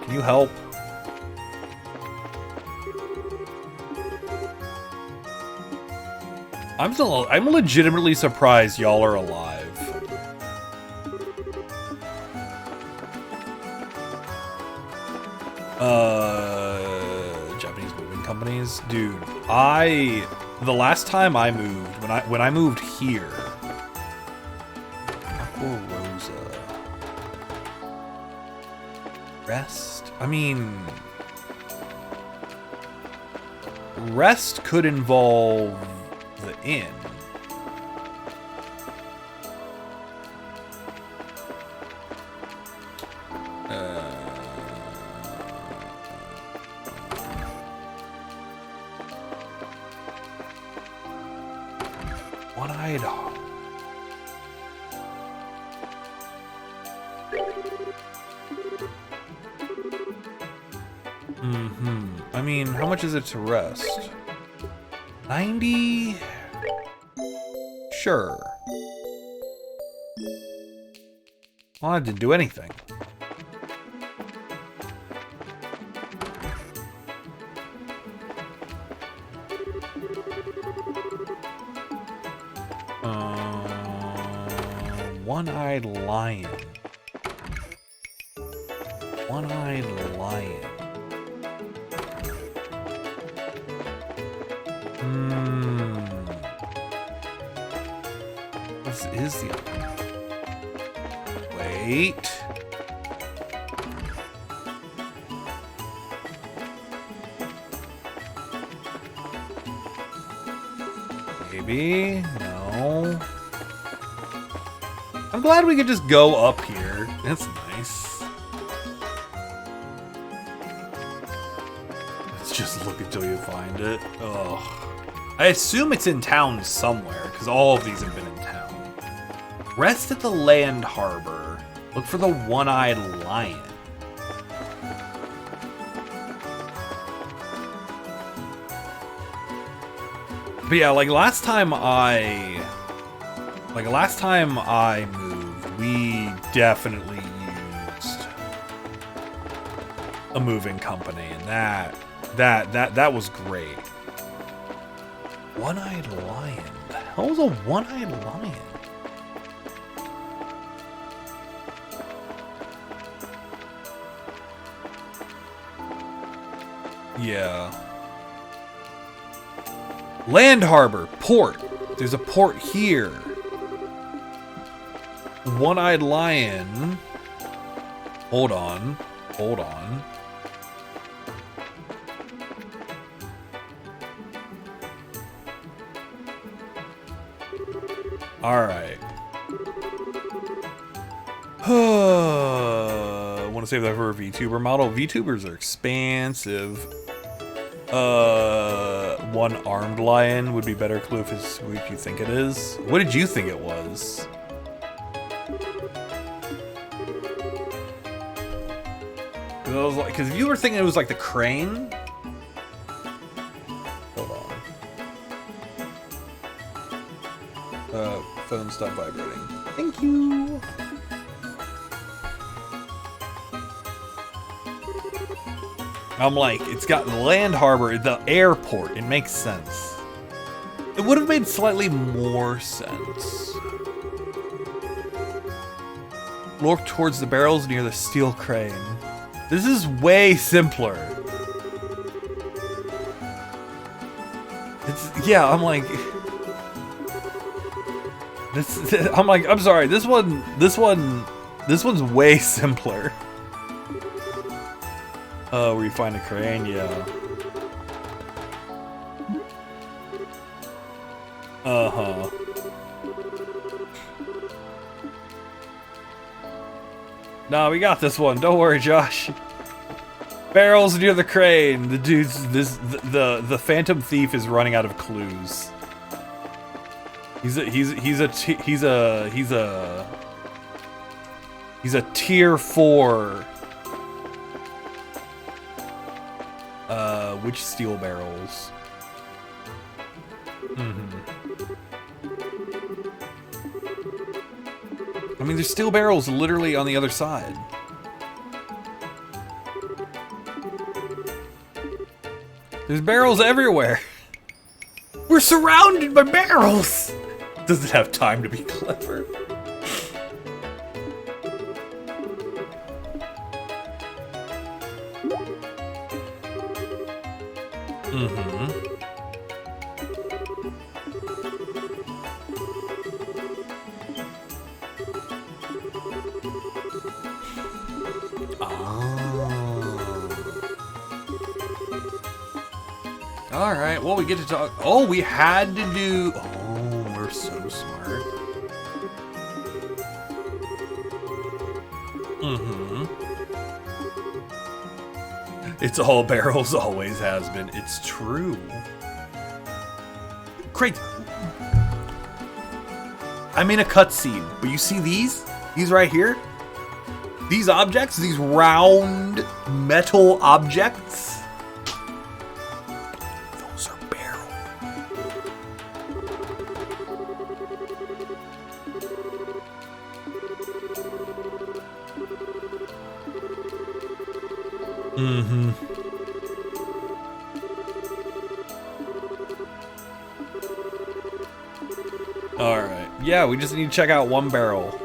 Can you help? I'm legitimately surprised y'all are alive. Japanese moving companies, dude. The last time I moved, when I moved here, Aqua Rosa, Rest. I mean, Rest could involve the inn. One-eyed. I mean, how much is it to rest? 90? Sure. Well, I didn't do anything. One-eyed lion. One-eyed lion. This is the... Wait. Maybe? No. I'm glad we could just go up here. That's nice. Let's just look until you find it. Ugh. I assume it's in town somewhere, because all of these have been in town. Rest at the Land Harbor. Look for the One-Eyed Lion. But yeah, like last time I Like, last time I moved, we definitely used a moving company, and that was great. One-eyed lion. The hell is a one-eyed lion? Yeah. Land harbor, port. There's a port here. One-eyed lion. Hold on. Hold on. Alright. I want to save that for a VTuber model. VTubers are expansive. One armed lion would be better clue if it's what you think it is. What did you think it was? Because if you were thinking it was like the crane. Hold on. Phone stop vibrating. Thank you. I'm like, it's got the land harbor, the airport. It makes sense. It would have made slightly more sense. Look towards the barrels near the steel crane. This is way simpler. Yeah, I'm like... I'm sorry, this one's way simpler. Where you find a crane, yeah. Uh-huh. Nah, we got this one. Don't worry, Josh. Barrels near the crane. The dude's the phantom thief is running out of clues. He's a tier 4. Which steel barrels? I mean, there's steel barrels literally on the other side. There's barrels everywhere. We're surrounded by barrels. Does it have time to be clever? Alright, well, we get to talk. Oh, we had to do. Oh, we're so smart. It's all barrels, always has been. It's true. Great. I'm in a cutscene, but you see these? These right here? These objects? These round metal objects? Those are barrels. Alright. Yeah, we just need to check out one barrel.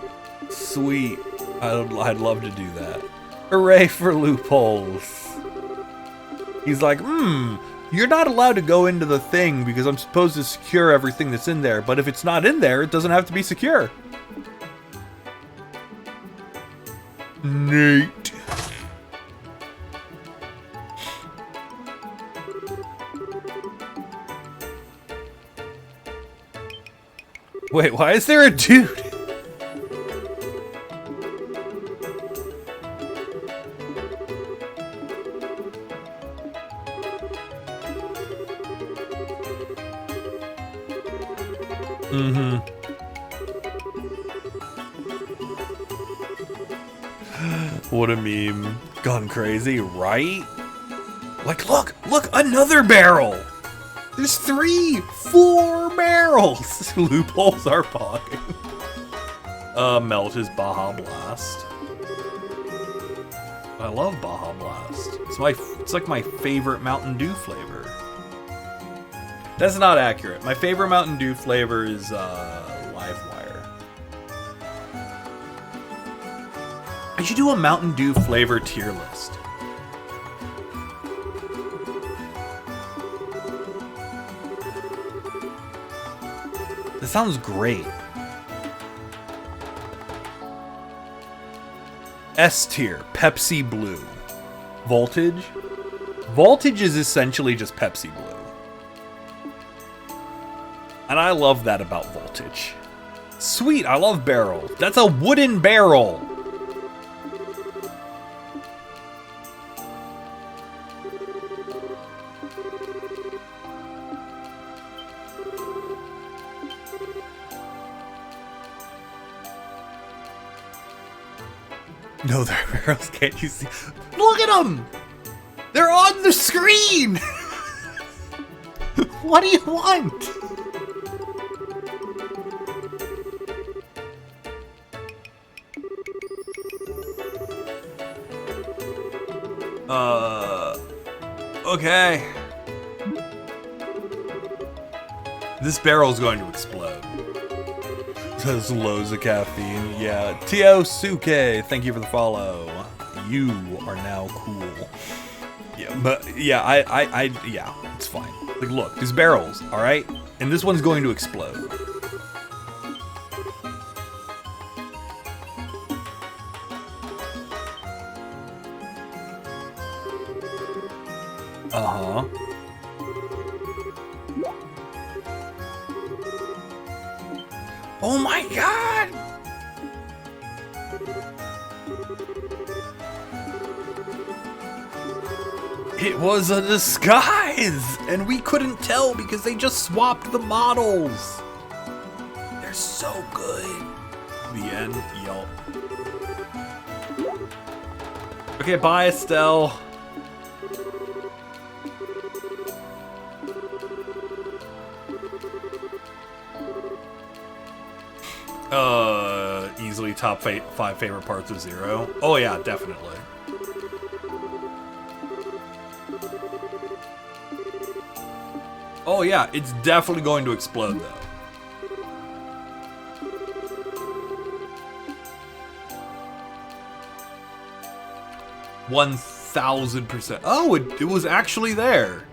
Sweet. I'd love to do that. Hooray for loopholes. He's like, you're not allowed to go into the thing because I'm supposed to secure everything that's in there. But if it's not in there, it doesn't have to be secure. Neat. Wait, why is there a dude? What a meme. Gone crazy, right? Like, look, another barrel! There's 3, 4 barrels! Loopholes are pogging. Melt is Baja Blast. I love Baja Blast. It's like my favorite Mountain Dew flavor. That's not accurate. My favorite Mountain Dew flavor is Livewire. I should do a Mountain Dew flavor tier list. That sounds great. S tier, Pepsi Blue. Voltage? Voltage is essentially just Pepsi Blue. And I love that about Voltage. Sweet, I love barrels. That's a wooden barrel. No, they're barrels. Can't you see? Look at them! They're on the screen! What do you want? Okay. This barrel's going to explode. There's loads of caffeine. Yeah. Tio Suke, thank you for the follow. You are now cool. Yeah, but yeah, yeah, it's fine. Like, look, there's barrels, all right, and this one's going to explode. Uh-huh. Oh my god! It was a disguise! And we couldn't tell because they just swapped the models! They're so good. The end. Yup. Okay, bye, Estelle. Easily top 5 favorite parts of Zero. Oh yeah, definitely. Oh yeah, it's definitely going to explode though. %1,000%. Oh, it was actually there.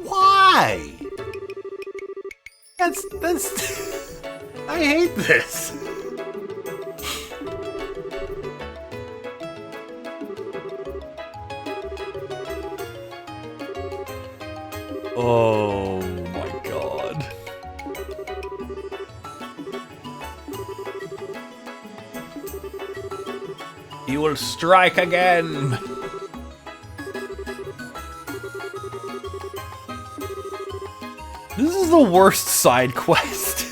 Why? That's I hate this. Oh my god. He will strike again. This is the worst side quest.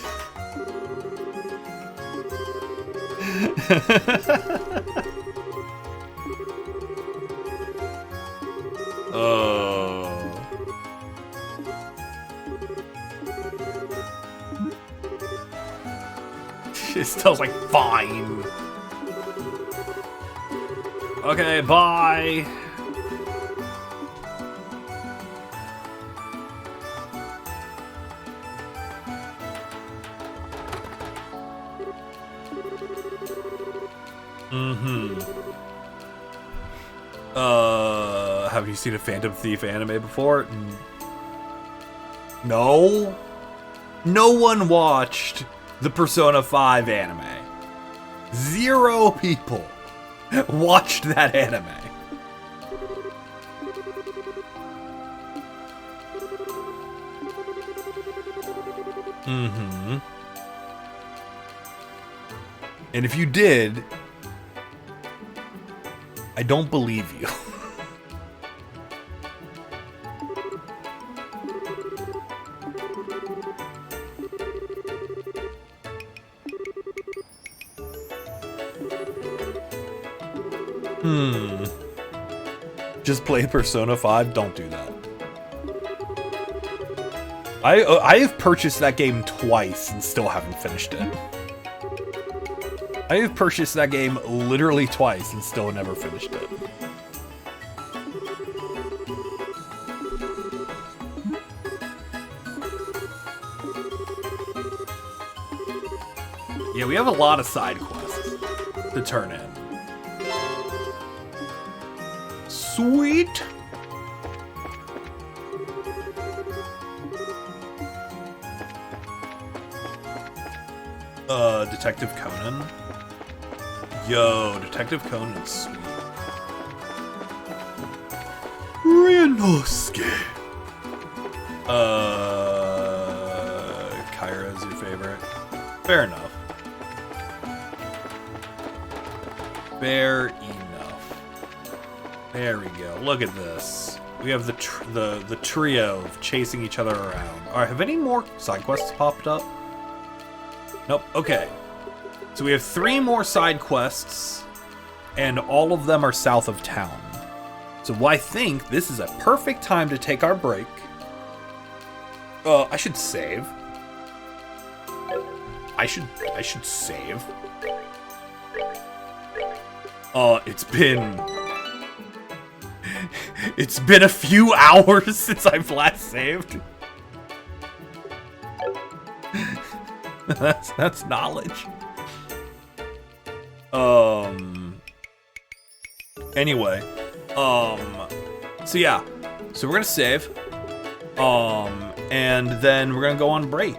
Oh. It smells like fine. Okay, bye. Have you seen a Phantom Thief anime before? No? No one watched the Persona 5 anime. 0 people watched that anime. And if you did, I don't believe you. just play Persona 5, don't do that. I have purchased that game twice and still haven't finished it. I have purchased that game literally twice and still never finished it. Yeah, we have a lot of side quests to turn in. Sweet! Detective Conan. Yo, Detective Conan's sweet. Ryunosuke. Kyra's your favorite. Fair enough. Fair enough. There we go. Look at this. We have the trio of chasing each other around. All right, have any more side quests popped up? Nope. Okay. So we have 3 more side quests, and all of them are south of town. So I think this is a perfect time to take our break. I should save. I should save. It's been a few hours since I've last saved. That's knowledge. Anyway, so yeah, so we're gonna save, and then we're gonna go on break.